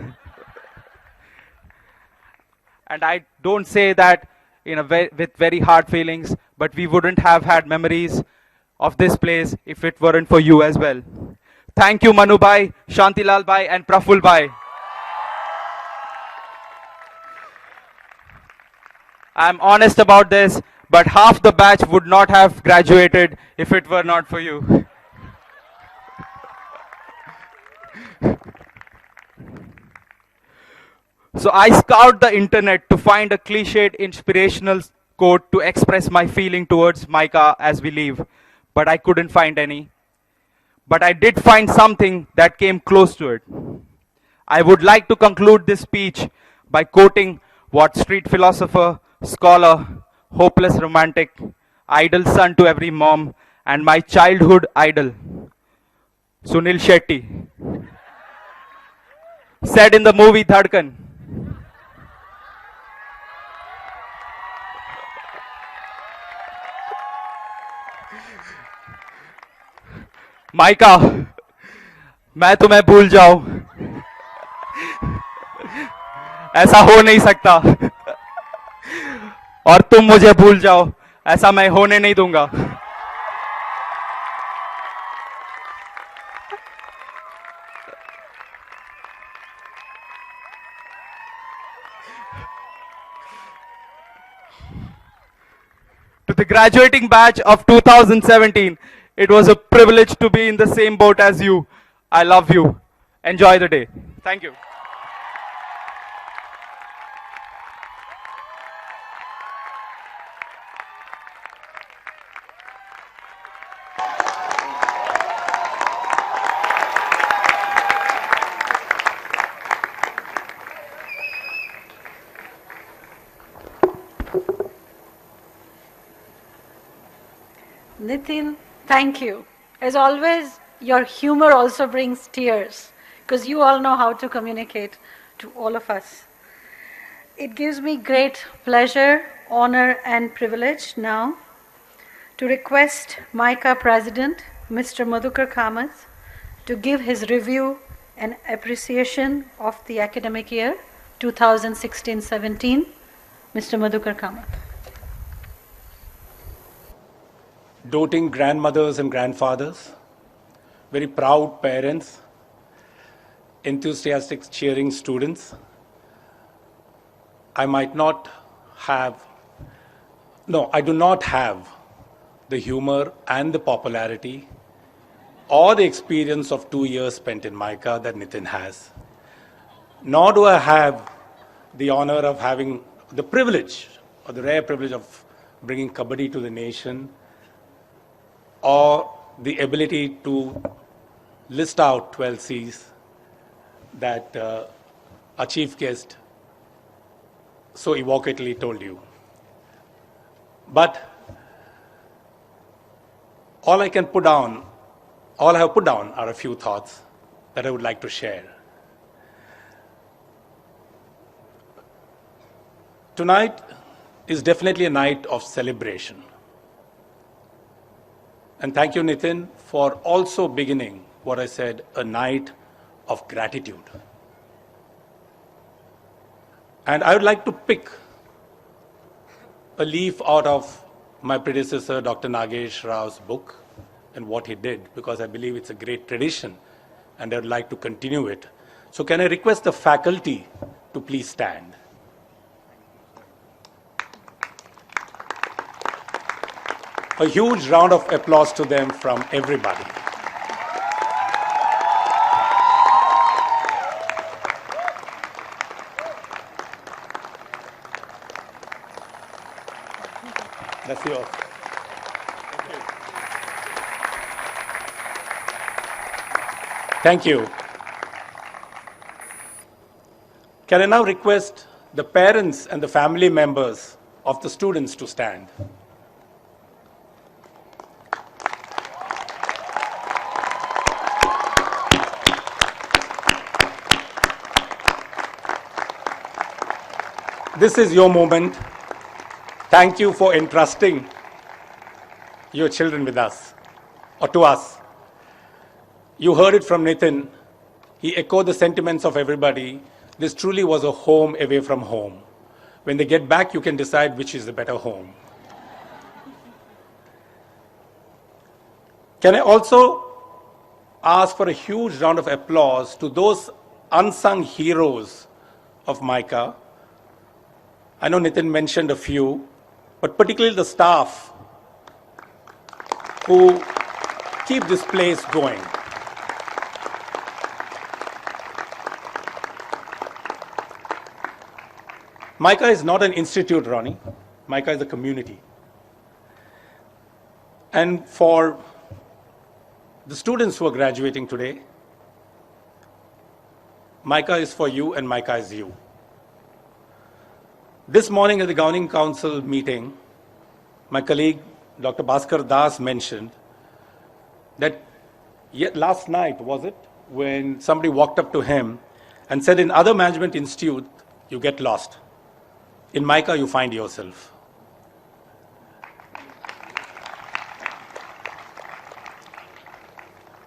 And I don't say that with very hard feelings, but we wouldn't have had memories of this place if it weren't for you as well. Thank you, Manu Bhai, Shantilal Bhai, and Praful Bhai. I'm honest about this, but half the batch would not have graduated if it were not for you. So I scoured the internet to find a cliched inspirational quote to express my feeling towards MICA as we leave, but I couldn't find any. But I did find something that came close to it. I would like to conclude this speech by quoting what street philosopher, scholar, hopeless romantic, idol son to every mom, and my childhood idol, Sunil Shetty, said in the movie Dhadkan. Mica, मैं तुम्हें भूल जाऊं, ऐसा हो नहीं सकता, और तुम मुझे भूल जाओ, ऐसा मैं होने नहीं दूंगा. To the graduating batch of 2017, it was a privilege to be in the same boat as you. I love you. Enjoy the day. Thank you. Nitin, thank you. As always, your humor also brings tears because you all know how to communicate to all of us. It gives me great pleasure, honor, and privilege now to request MICA President, Mr. Madhukar Kamath, to give his review an appreciation of the academic year 2016-17. Mr. Madhukar Kamath. Doting grandmothers and grandfathers, very proud parents, enthusiastic, cheering students. I do not have the humor and the popularity or the experience of 2 years spent in MICA that Nitin has. Nor do I have the honor of having the privilege or the rare privilege of bringing Kabaddi to the nation, or the ability to list out 12 Cs that our chief guest so evocatedly told you. But all I have put down are a few thoughts that I would like to share. Tonight is definitely a night of celebration. And thank you, Nitin, for also beginning what I said, a night of gratitude. And I would like to pick a leaf out of my predecessor, Dr. Nagesh Rao's book and what he did, because I believe it's a great tradition and I would like to continue it. So can I request the faculty to please stand? A huge round of applause to them from everybody. That's yours. Thank you. Can I now request the parents and the family members of the students to stand? This is your moment. Thank you for entrusting your children with us, or to us. You heard it from Nitin. He echoed the sentiments of everybody. This truly was a home away from home. When they get back, you can decide which is the better home. Can I also ask for a huge round of applause to those unsung heroes of MICA? I know Nitin mentioned a few, but particularly the staff who keep this place going. MICA is not an institute, Ronnie. MICA is a community. And for the students who are graduating today, MICA is for you and MICA is you. This morning at the Governing Council meeting, my colleague Dr. Bhaskar Das mentioned that last night, was it, when somebody walked up to him and said, in other management institute, you get lost. In MICA, you find yourself.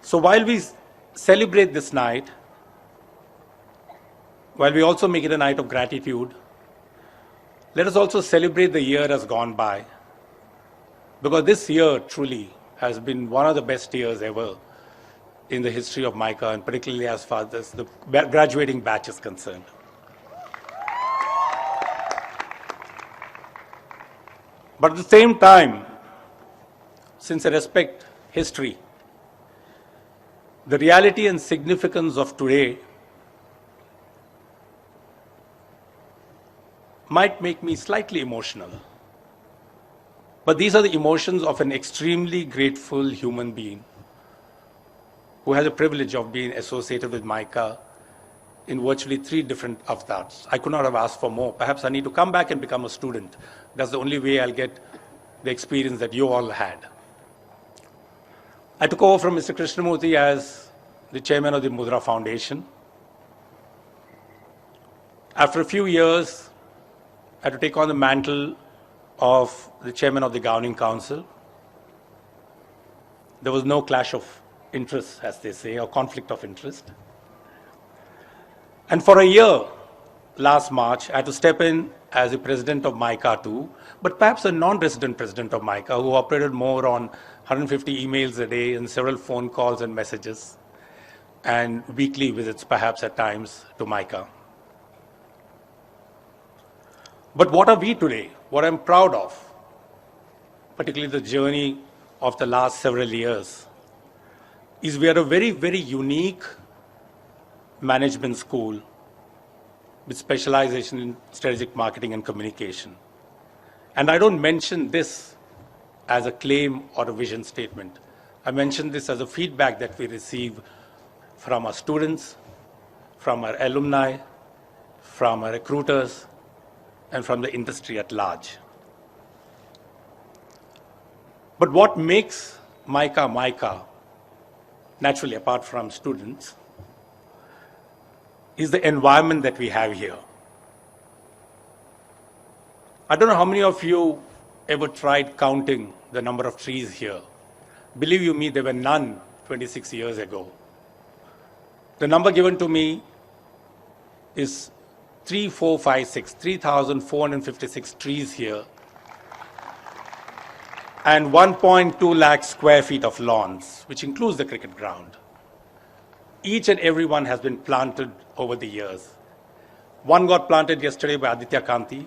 So while we celebrate this night, while we also make it a night of gratitude, let us also celebrate the year has gone by. Because this year truly has been one of the best years ever in the history of MICA, and particularly as far as the graduating batch is concerned. But at the same time, since I respect history, the reality and significance of today might make me slightly emotional. But these are the emotions of an extremely grateful human being who has the privilege of being associated with MICA in virtually 3 different avatars. I could not have asked for more. Perhaps I need to come back and become a student. That's the only way I'll get the experience that you all had. I took over from Mr. Krishnamurthy as the chairman of the Mudra Foundation. After a few years, I had to take on the mantle of the chairman of the Governing Council. There was no clash of interests, as they say, or conflict of interest. And for a year, last March, I had to step in as the president of MICA too, but perhaps a non-resident president of MICA who operated more on 150 emails a day and several phone calls and messages and weekly visits perhaps at times to MICA. But what are we today? What I'm proud of, particularly the journey of the last several years, is we are a very, very unique management school with specialization in strategic marketing and communication. And I don't mention this as a claim or a vision statement. I mention this as a feedback that we receive from our students, from our alumni, from our recruiters, and from the industry at large. But what makes MICA, naturally apart from students, is the environment that we have here. I don't know how many of you ever tried counting the number of trees here. Believe you me, there were none 26 years ago. The number given to me is 3,456 trees here, and 1.2 lakh square feet of lawns, which includes the cricket ground. Each and every one has been planted over the years. One got planted yesterday by Aditya Kanti,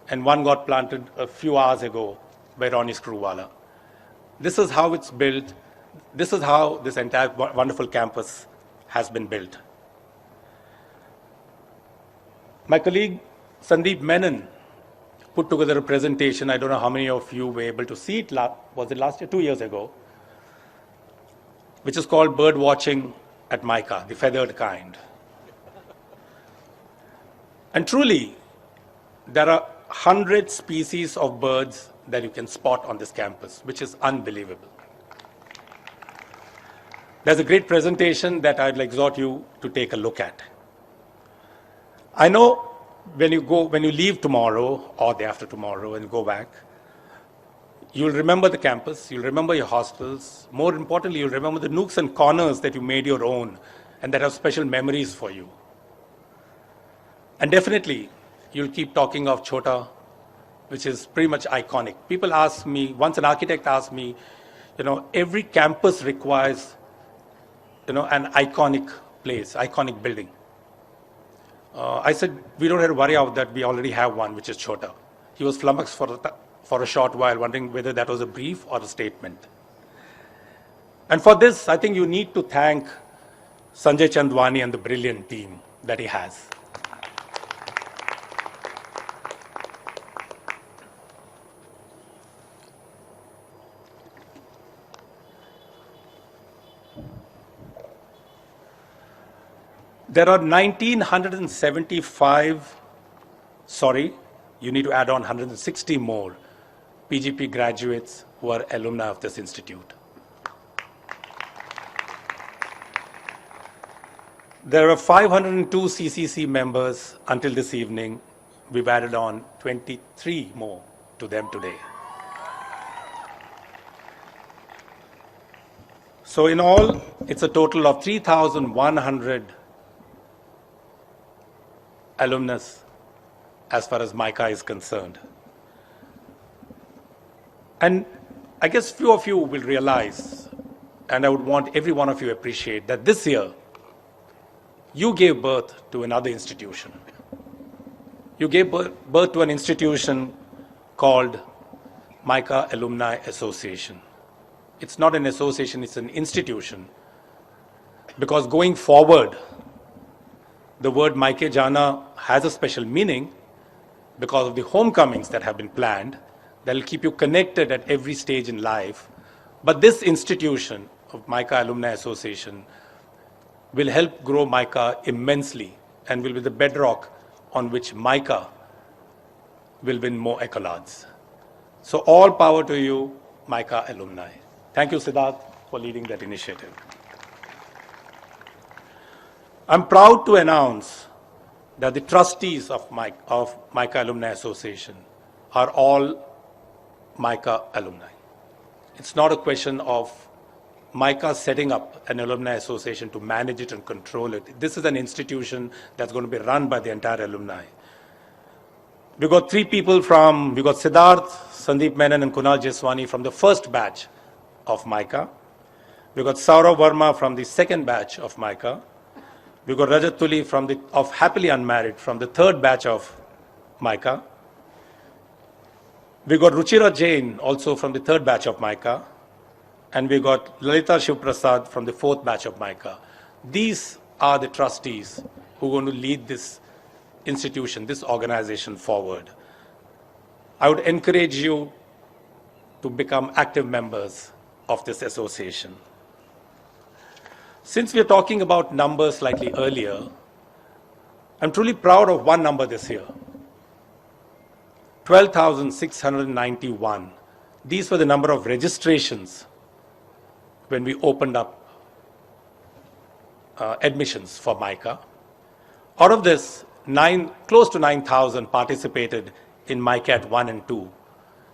and one got planted a few hours ago by Ronnie Screwwala. This is how it's built. This is how this entire wonderful campus has been built. My colleague Sandeep Menon put together a presentation. I don't know how many of you were able to see it. Was it last year? 2 years ago, which is called Bird Watching at MICA, the feathered kind. And truly, there are 100 species of birds that you can spot on this campus, which is unbelievable. There's a great presentation that I'd exhort you to take a look at. I know when you leave tomorrow or day after tomorrow and go back, you'll remember the campus, you'll remember your hostels. More importantly, you'll remember the nooks and corners that you made your own and that have special memories for you. And definitely, you'll keep talking of Chota, which is pretty much iconic. People ask me, once an architect asked me, every campus requires, an iconic place, iconic building. I said, we don't have to worry about that. We already have one, which is Chota. He was flummoxed for a short while, wondering whether that was a brief or a statement. And for this, I think you need to thank Sanjay Chandwani and the brilliant team that he has. There are 1,975, you need to add on 160 more PGP graduates who are alumni of this institute. There are 502 CCC members until this evening. We've added on 23 more to them today. So in all, it's a total of 3,100 alumnus as far as MICA is concerned. And I guess few of you will realize, and I would want every one of you to appreciate, that this year you gave birth to another institution. You gave birth to an institution called MICA Alumni Association. It's not an association, it's an institution. Because going forward, the word MICA Jana has a special meaning because of the homecomings that have been planned that will keep you connected at every stage in life. But this institution of MICA Alumni Association will help grow MICA immensely and will be the bedrock on which MICA will win more accolades. So all power to you, MICA alumni. Thank you, Siddharth, for leading that initiative. I'm proud to announce that the trustees of MICA Alumni Association are all MICA alumni. It's not a question of MICA setting up an alumni association to manage it and control it. This is an institution that's going to be run by the entire alumni. We got three people we got Siddharth, Sandeep Menon and Kunal Jeswani from the first batch of MICA. We got Saurav Verma from the second batch of MICA. We got Rajat Tuli of Happily Unmarried from the third batch of MICA. We got Ruchira Jain also from the third batch of MICA. And we got Lalita Shivprasad from the fourth batch of MICA. These are the trustees who are going to lead this institution, this organization forward. I would encourage you to become active members of this association. Since we are talking about numbers slightly earlier, I'm truly proud of one number this year. 12,691. These were the number of registrations when we opened up admissions for MICA. Out of this, close to 9,000 participated in MICAT 1 and 2,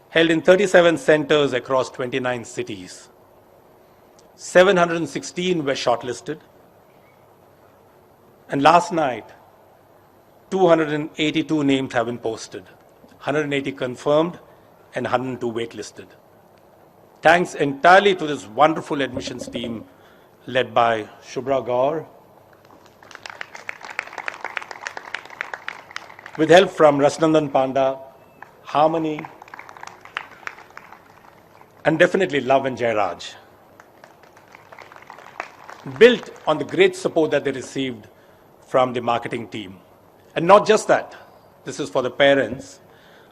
held in 37 centers across 29 cities. 716 were shortlisted. And last night, 282 names have been posted, 180 confirmed and 102 waitlisted. Thanks entirely to this wonderful admissions team led by Shubhra Gaur, with help from Rasnandan Panda, Harmony, and definitely Love and Jairaj. Built on the great support that they received from the marketing team. And not just that, this is for the parents.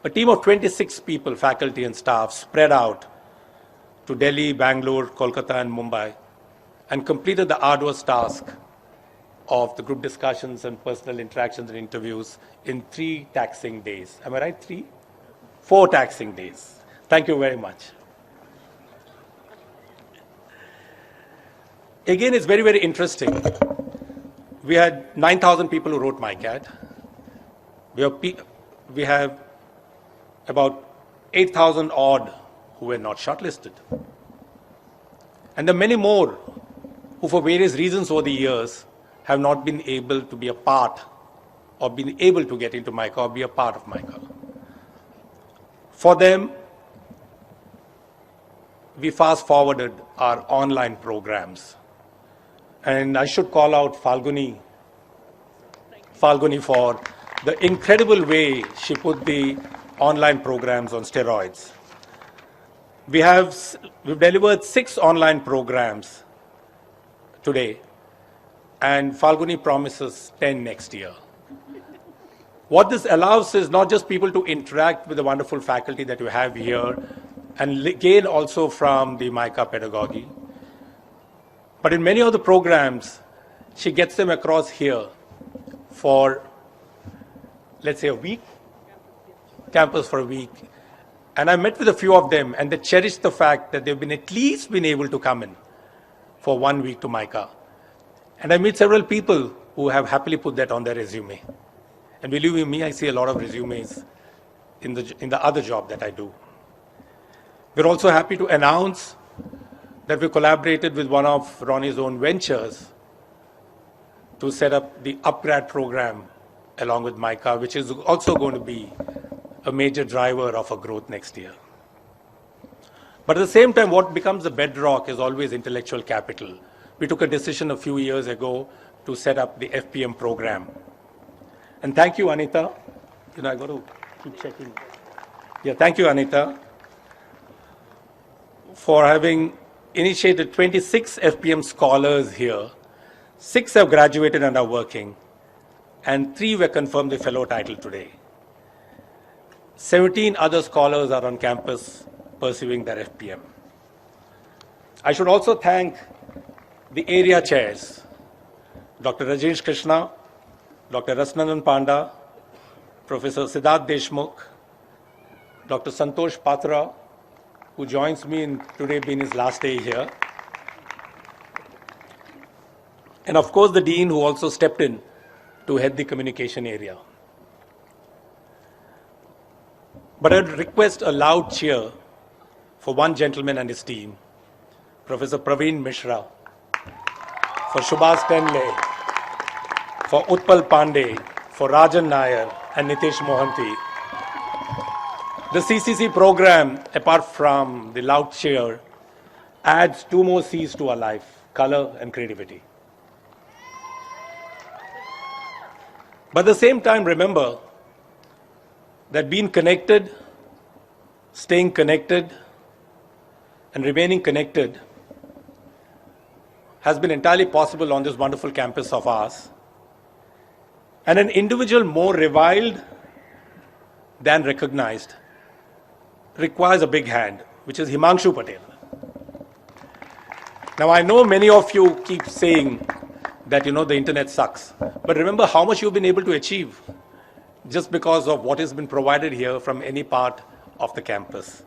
A team of 26 people, faculty and staff, spread out to Delhi, Bangalore, Kolkata, and Mumbai, and completed the arduous task of the group discussions and personal interactions and interviews in 3 taxing days. Am I right? 3? 4 taxing days. Thank you very much. Again, it's very, very interesting. We had 9,000 people who wrote MICAT. We have about 8,000 odd who were not shortlisted. And there are many more who, for various reasons over the years, have not been able to be a part or been able to get into MICA or be a part of MICA. For them, we fast-forwarded our online programs. And I should call out Falguni for the incredible way she put the online programs on steroids. We've delivered 6 online programs today, and Falguni promises 10 next year. What this allows is not just people to interact with the wonderful faculty that you have here and gain also from the MICA pedagogy, but in many of the programs, she gets them across here for, let's say, a week, campus for a week. And I met with a few of them, and they cherished the fact that they've at least been able to come in for 1 week to MICA. And I meet several people who have happily put that on their resume. And believe me, I see a lot of resumes in the other job that I do. We're also happy to announce that we collaborated with one of Ronnie's own ventures to set up the upgrad program along with MICA, which is also going to be a major driver of our growth next year. But at the same time, what becomes the bedrock is always intellectual capital. We took a decision a few years ago to set up the FPM program. And thank you, Anita. I got to keep checking. Yeah, thank you, Anita, for having initiated 26 FPM scholars here. 6 have graduated and are working, and 3 were confirmed the fellow title today. 17 other scholars are on campus pursuing their FPM. I should also thank the area chairs, Dr. Rajesh Krishna, Dr. Rasnandan Panda, Professor Siddharth Deshmukh, Dr. Santosh Patra, who joins me in today being his last day here, and of course the Dean, who also stepped in to head the communication area. But I'd request a loud cheer for one gentleman and his team Professor Praveen Mishra, for Subhas Tenle, for Utpal Pandey, for Rajan Nair and Nitish Mohanty. The CCC program, apart from the loud cheer, adds 2 more C's to our life: color and creativity. But at the same time, remember that being connected, staying connected, and remaining connected has been entirely possible on this wonderful campus of ours. And an individual more reviled than recognized requires a big hand, which is Himanshu Patel. Now, I know many of you keep saying that, the internet sucks. But remember how much you've been able to achieve just because of what has been provided here from any part of the campus.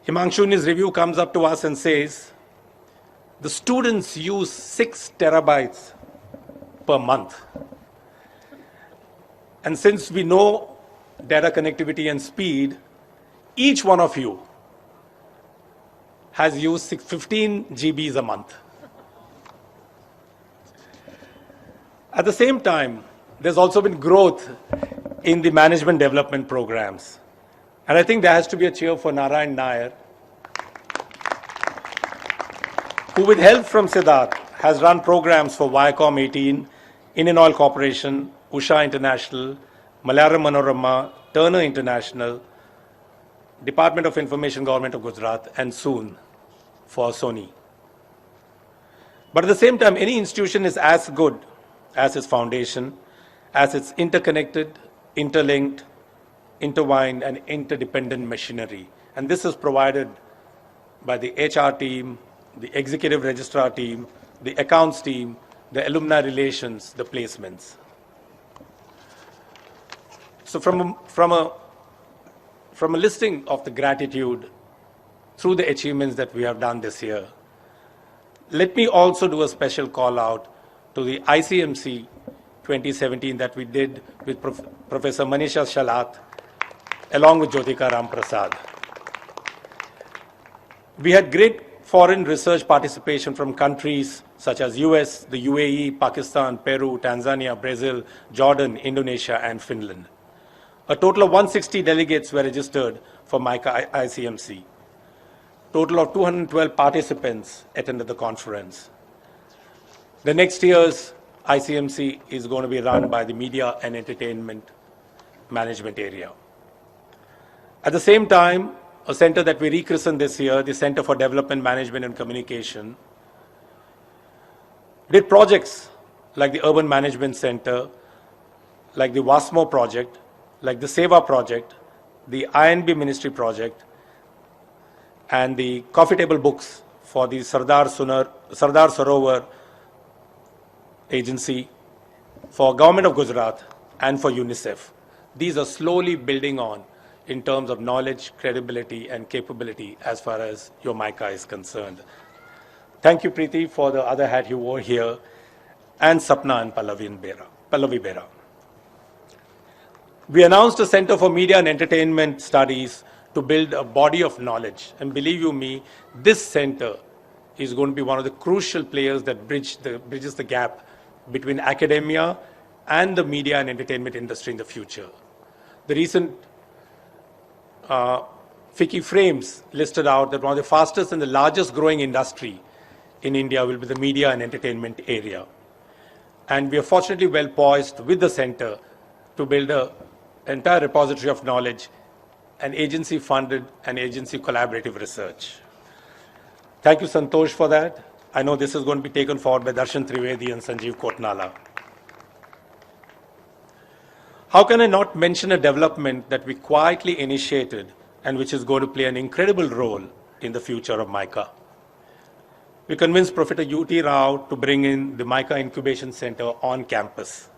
Himanshu in his review comes up to us and says, the students use 6 terabytes per month. And since we know data connectivity and speed, each one of you has used 15 GBs a month. At the same time, there's also been growth in the management development programs. And I think there has to be a cheer for Narayan Nair, who with help from Siddharth has run programs for Viacom 18, Indian Oil Corporation, Usha International, Malayalam Manorama, Turner International, Department of Information, Government of Gujarat, and soon for Sony. But at the same time, any institution is as good as its foundation, as its interconnected, interlinked, intertwined, and interdependent machinery. And this is provided by the HR team, the executive registrar team, the accounts team, the alumni relations, the placements. So from a listing of the gratitude through the achievements that we have done this year, let me also do a special call out to the ICMC 2017 that we did with Professor Manisha Shalat along with Jyotika Ram Prasad. We had great foreign research participation from countries such as US, the UAE, Pakistan, Peru, Tanzania, Brazil, Jordan, Indonesia, and Finland. A total of 160 delegates were registered for MICA ICMC. Total of 212 participants attended the conference. The next year's ICMC is going to be run by the Media and Entertainment Management area. At the same time, a center that we rechristened this year, the Center for Development Management and Communication, did projects like the Urban Management Center, like the WASMO project, like the SEVA project, the INB Ministry project, and the coffee table books for the Sardar Sarovar agency, for Government of Gujarat, and for UNICEF. These are slowly building on in terms of knowledge, credibility, and capability as far as your MICA is concerned. Thank you, Preeti, for the other hat you wore here, and Sapna and Pallavi Bera. We announced a Center for Media and Entertainment Studies to build a body of knowledge. And believe you me, this center is going to be one of the crucial players that bridges the gap between academia and the media and entertainment industry in the future. The recent FICCI frames listed out that one of the fastest and the largest growing industry in India will be the media and entertainment area. And we are fortunately well poised with the center to build an entire repository of knowledge, and agency funded and agency collaborative research. Thank you, Santosh, for that. I know this is going to be taken forward by Darshan Trivedi and Sanjeev Kotnala. How can I not mention a development that we quietly initiated and which is going to play an incredible role in the future of MICA? We convinced Professor U.T. Rao to bring in the MICA Incubation Center on campus.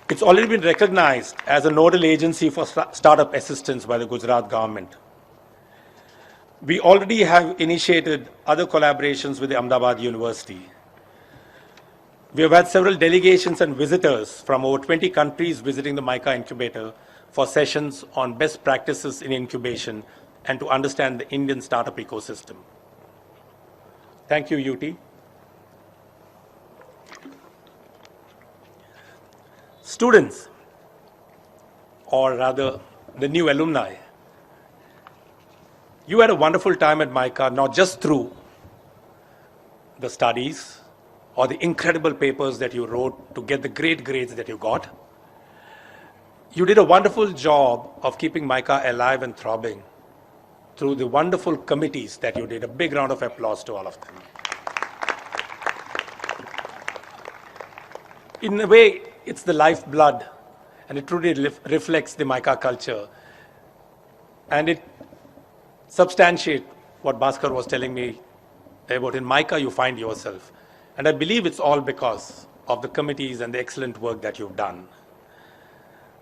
It's already been recognized as a nodal agency for startup assistance by the Gujarat government. We already have initiated other collaborations with the Ahmedabad University. We have had several delegations and visitors from over 20 countries visiting the MICA incubator for sessions on best practices in incubation and to understand the Indian startup ecosystem. Thank you, UT. Students, or rather the new alumni, you had a wonderful time at MICA, not just through the studies or the incredible papers that you wrote to get the great grades that you got. You did a wonderful job of keeping MICA alive and throbbing through the wonderful committees that you did. A big round of applause to all of them. In a way, it's the lifeblood, and it truly reflects the MICA culture. And it substantiates what Bhaskar was telling me about. In MICA, you find yourself. And I believe it's all because of the committees and the excellent work that you've done.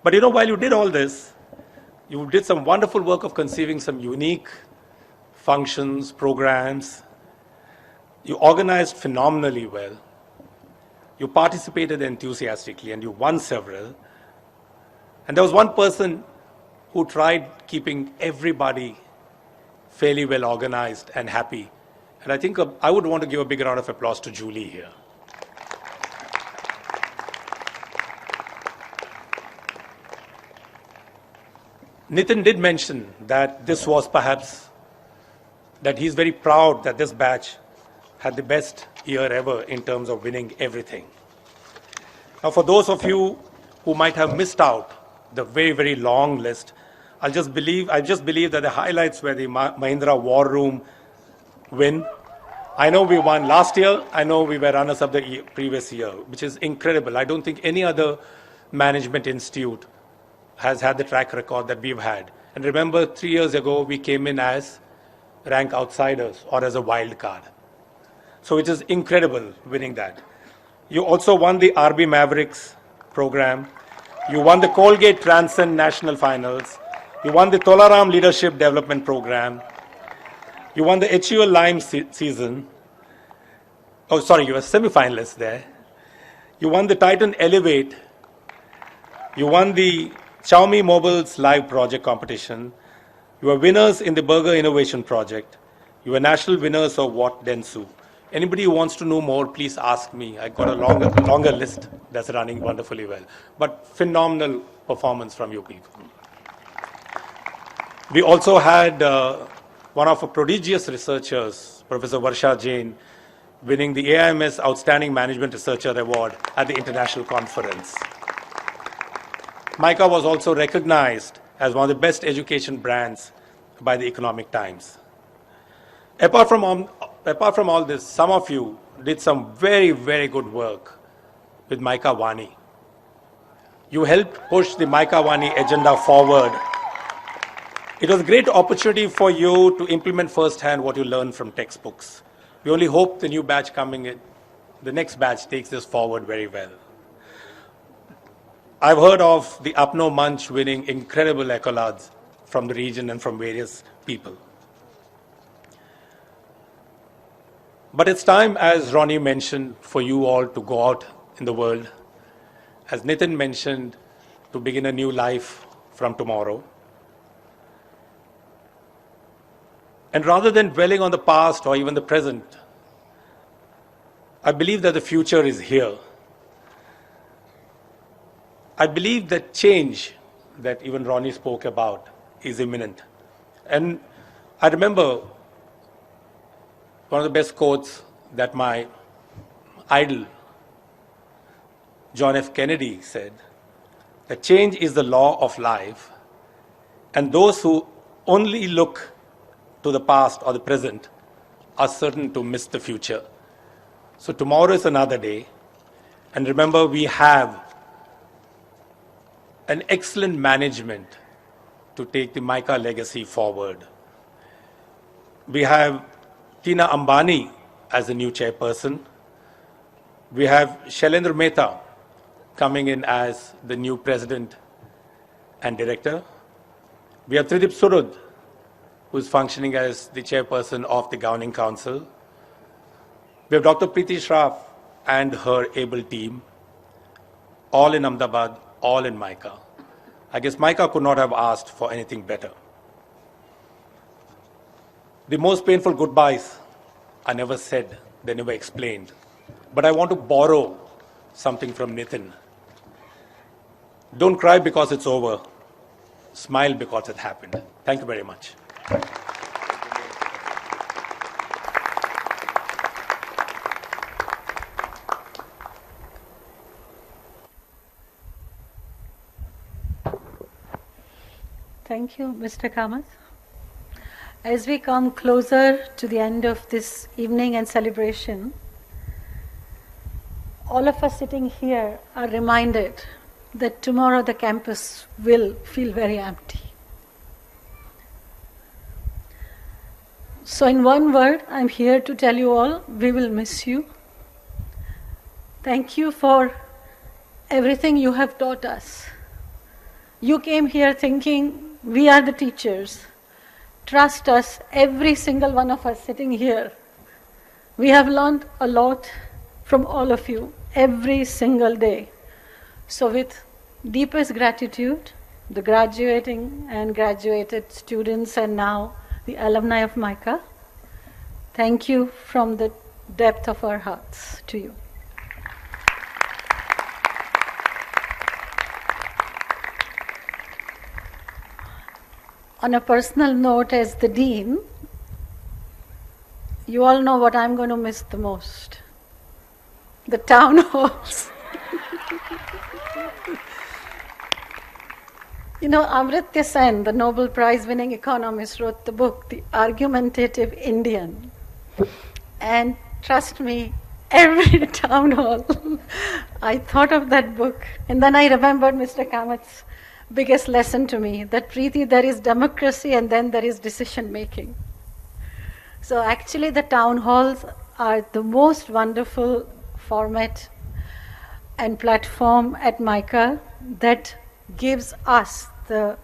But you know, while you did all this, you did some wonderful work of conceiving some unique functions, programs. You organized phenomenally well. You participated enthusiastically, and you won several. And there was one person who tried keeping everybody fairly well organized and happy. And I think I would want to give a big round of applause to Julie here. Nitin did mention that this was perhaps, that he's very proud that this batch had the best year ever in terms of winning everything. Now, for those of you who might have missed out the very, very long list, I just believe that the highlights were the Mahindra War Room win. I know we won last year. I know we were runners-up the previous year, which is incredible. I don't think any other management institute has had the track record that we've had. And remember, 3 years ago, we came in as rank outsiders or as a wild card. So it is incredible winning that. You also won the RB Mavericks program. You won the Colgate Transcend National Finals. You won the Tolaram Leadership Development Program. You won the HUL Lime season. Oh, sorry, you were semi-finalist there. You won the Titan Elevate. You won the Xiaomi Mobile's Live Project competition. You were winners in the Burger Innovation Project. You were national winners of What Densu. Anybody who wants to know more, please ask me. I got a longer list that's running wonderfully well. But phenomenal performance from you people. We also had one of our prodigious researchers, Professor Varsha Jain, winning the AIMS Outstanding Management Researcher Award at the International Conference. MICA was also recognized as one of the best education brands by the Economic Times. Apart from all this, some of you did some very, very good work with MICA Vani. You helped push the MICA Vani agenda forward. It was a great opportunity for you to implement firsthand what you learned from textbooks. We only hope the new batch coming in, the next batch takes this forward very well. I've heard of the Apno Munch winning incredible accolades from the region and from various people. But it's time, as Ronnie mentioned, for you all to go out in the world. As Nitin mentioned, to begin a new life from tomorrow. And rather than dwelling on the past or even the present, I believe that the future is here. I believe that change that even Ronnie spoke about is imminent. And I remember one of the best quotes that my idol, John F. Kennedy, said, that change is the law of life, and those who only look to the past or the present are certain to miss the future. So tomorrow is another day, and remember, we have an excellent management to take the MICA legacy forward. We have Tina Ambani as the new chairperson. We have Shailendra Mehta coming in as the new president and director. We have Tridip Surud, who is functioning as the chairperson of the Governing Council. We have Dr. Preeti Shroff and her able team, all in Ahmedabad, all in MICA. I guess MICA could not have asked for anything better. The most painful goodbyes are never said, they're never explained. But I want to borrow something from Nitin. Don't cry because it's over. Smile because it happened. Thank you very much. Thank you, Mr. Kamath. As we come closer to the end of this evening and celebration, all of us sitting here are reminded that tomorrow the campus will feel very empty. So in one word, I'm here to tell you all, we will miss you. Thank you for everything you have taught us. You came here thinking, we are the teachers. Trust us, every single one of us sitting here. We have learned a lot from all of you every single day. So with deepest gratitude, the graduating and graduated students and now the alumni of MICA, thank you from the depth of our hearts to you. On a personal note, as the Dean, you all know what I'm going to miss the most. The town halls. You know, Amartya Sen, the Nobel Prize-winning economist, wrote the book, The Argumentative Indian. And trust me, every town hall, I thought of that book. And then I remembered Mr. Kamath's biggest lesson to me, that Preeti, there is democracy and then there is decision making. So actually the town halls are the most wonderful format and platform at MICA that gives us, the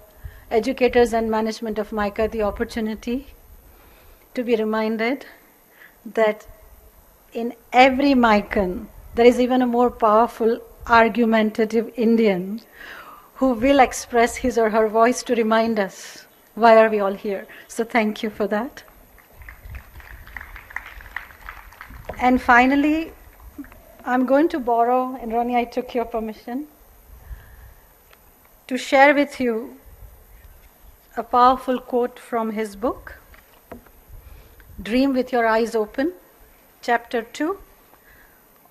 educators and management of MICA, the opportunity to be reminded that in every MICAN there is even a more powerful argumentative Indian who will express his or her voice to remind us why are we all here. So thank you for that. And finally, I'm going to borrow, and Ronnie, I took your permission, to share with you a powerful quote from his book, Dream with Your Eyes Open, Chapter 2,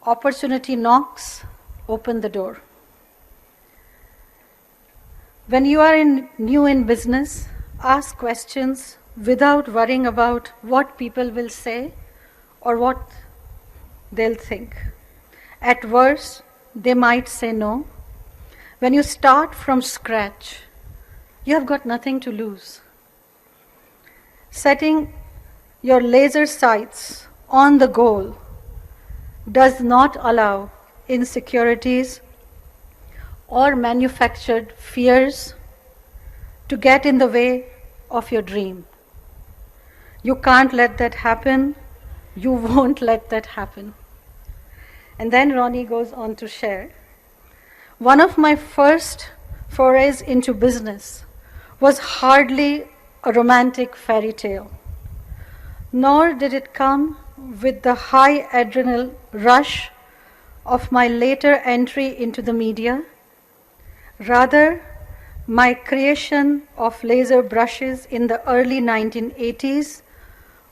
Opportunity Knocks, Open the Door. When you are new in business, ask questions without worrying about what people will say or what they'll think. At worst, they might say no. When you start from scratch, you have got nothing to lose. Setting your laser sights on the goal does not allow insecurities or manufactured fears to get in the way of your dream. You can't let that happen. You won't let that happen. And then Ronnie goes on to share, one of my first forays into business was hardly a romantic fairy tale, nor did it come with the high adrenal rush of my later entry into the media. Rather, my creation of laser brushes in the early 1980s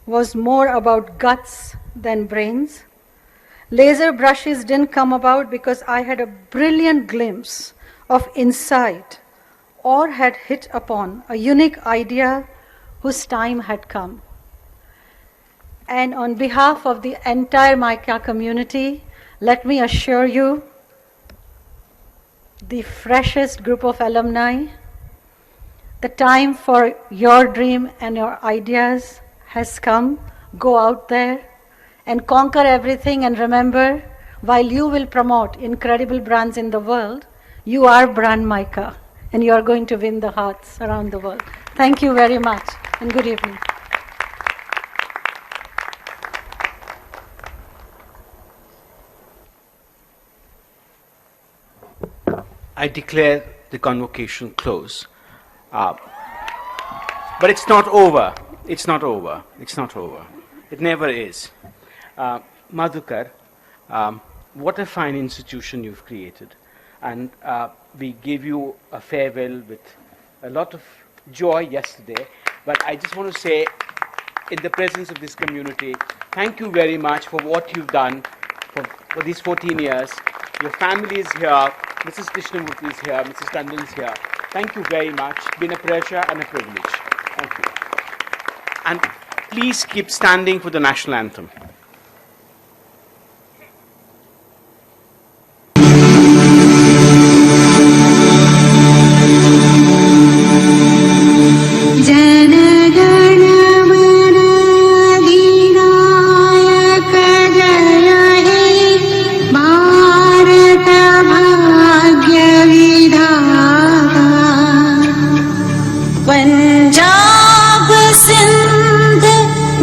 was more about guts than brains. Laser brushes didn't come about because I had a brilliant glimpse of insight or had hit upon a unique idea whose time had come. And on behalf of the entire MICA community, let me assure you, the freshest group of alumni, the time for your dream and your ideas has come. Go out there and conquer everything, and remember, while you will promote incredible brands in the world, you are brand MICA and you are going to win the hearts around the world. Thank you very much and good evening. I declare the convocation close. But it's not over. it's not over. It's not over. It never is. Madhukar, what a fine institution you've created. And we gave you a farewell with a lot of joy yesterday. But I just want to say, in the presence of this community, thank you very much for what you've done for these 14 years. Your family is here. Mrs. Krishnamurthy is here. Mrs. Tandon is here. Thank you very much. It's been a pleasure and a privilege. Thank you. And please keep standing for the national anthem. Punjab Sindh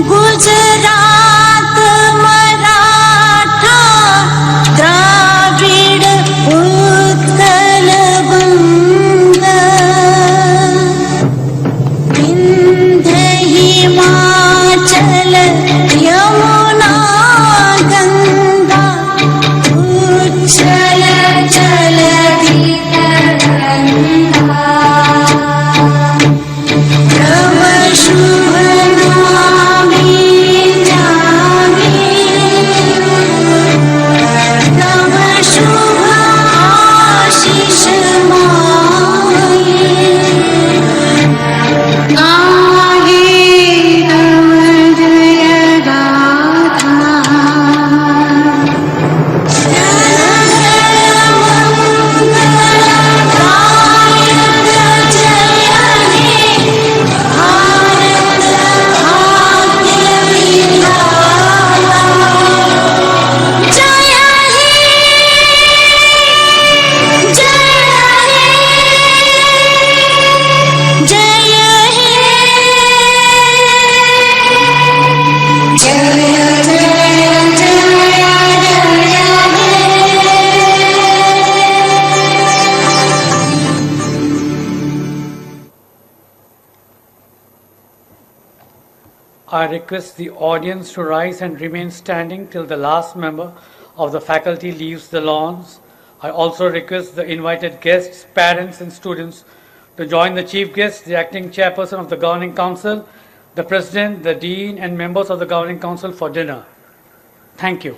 Gujarat Maratha Dravida Utkal बंग विंध्य हिमाचल यमुना गंगा उच्छल जलधि तरंगा तव शुभ नामे जागे तव शुभ आशीष मागे गाहे तव जय गाथा जनगणमंगलदायक जय हे भारत भाग्य विधाता जय हे जय हे जय हे जय जय जय I request the audience to rise and remain standing till the last member of the faculty leaves the lawns. I also request the invited guests, parents and students to join the chief guest, the acting chairperson of the governing council, the president, the dean and members of the governing council for dinner. Thank you.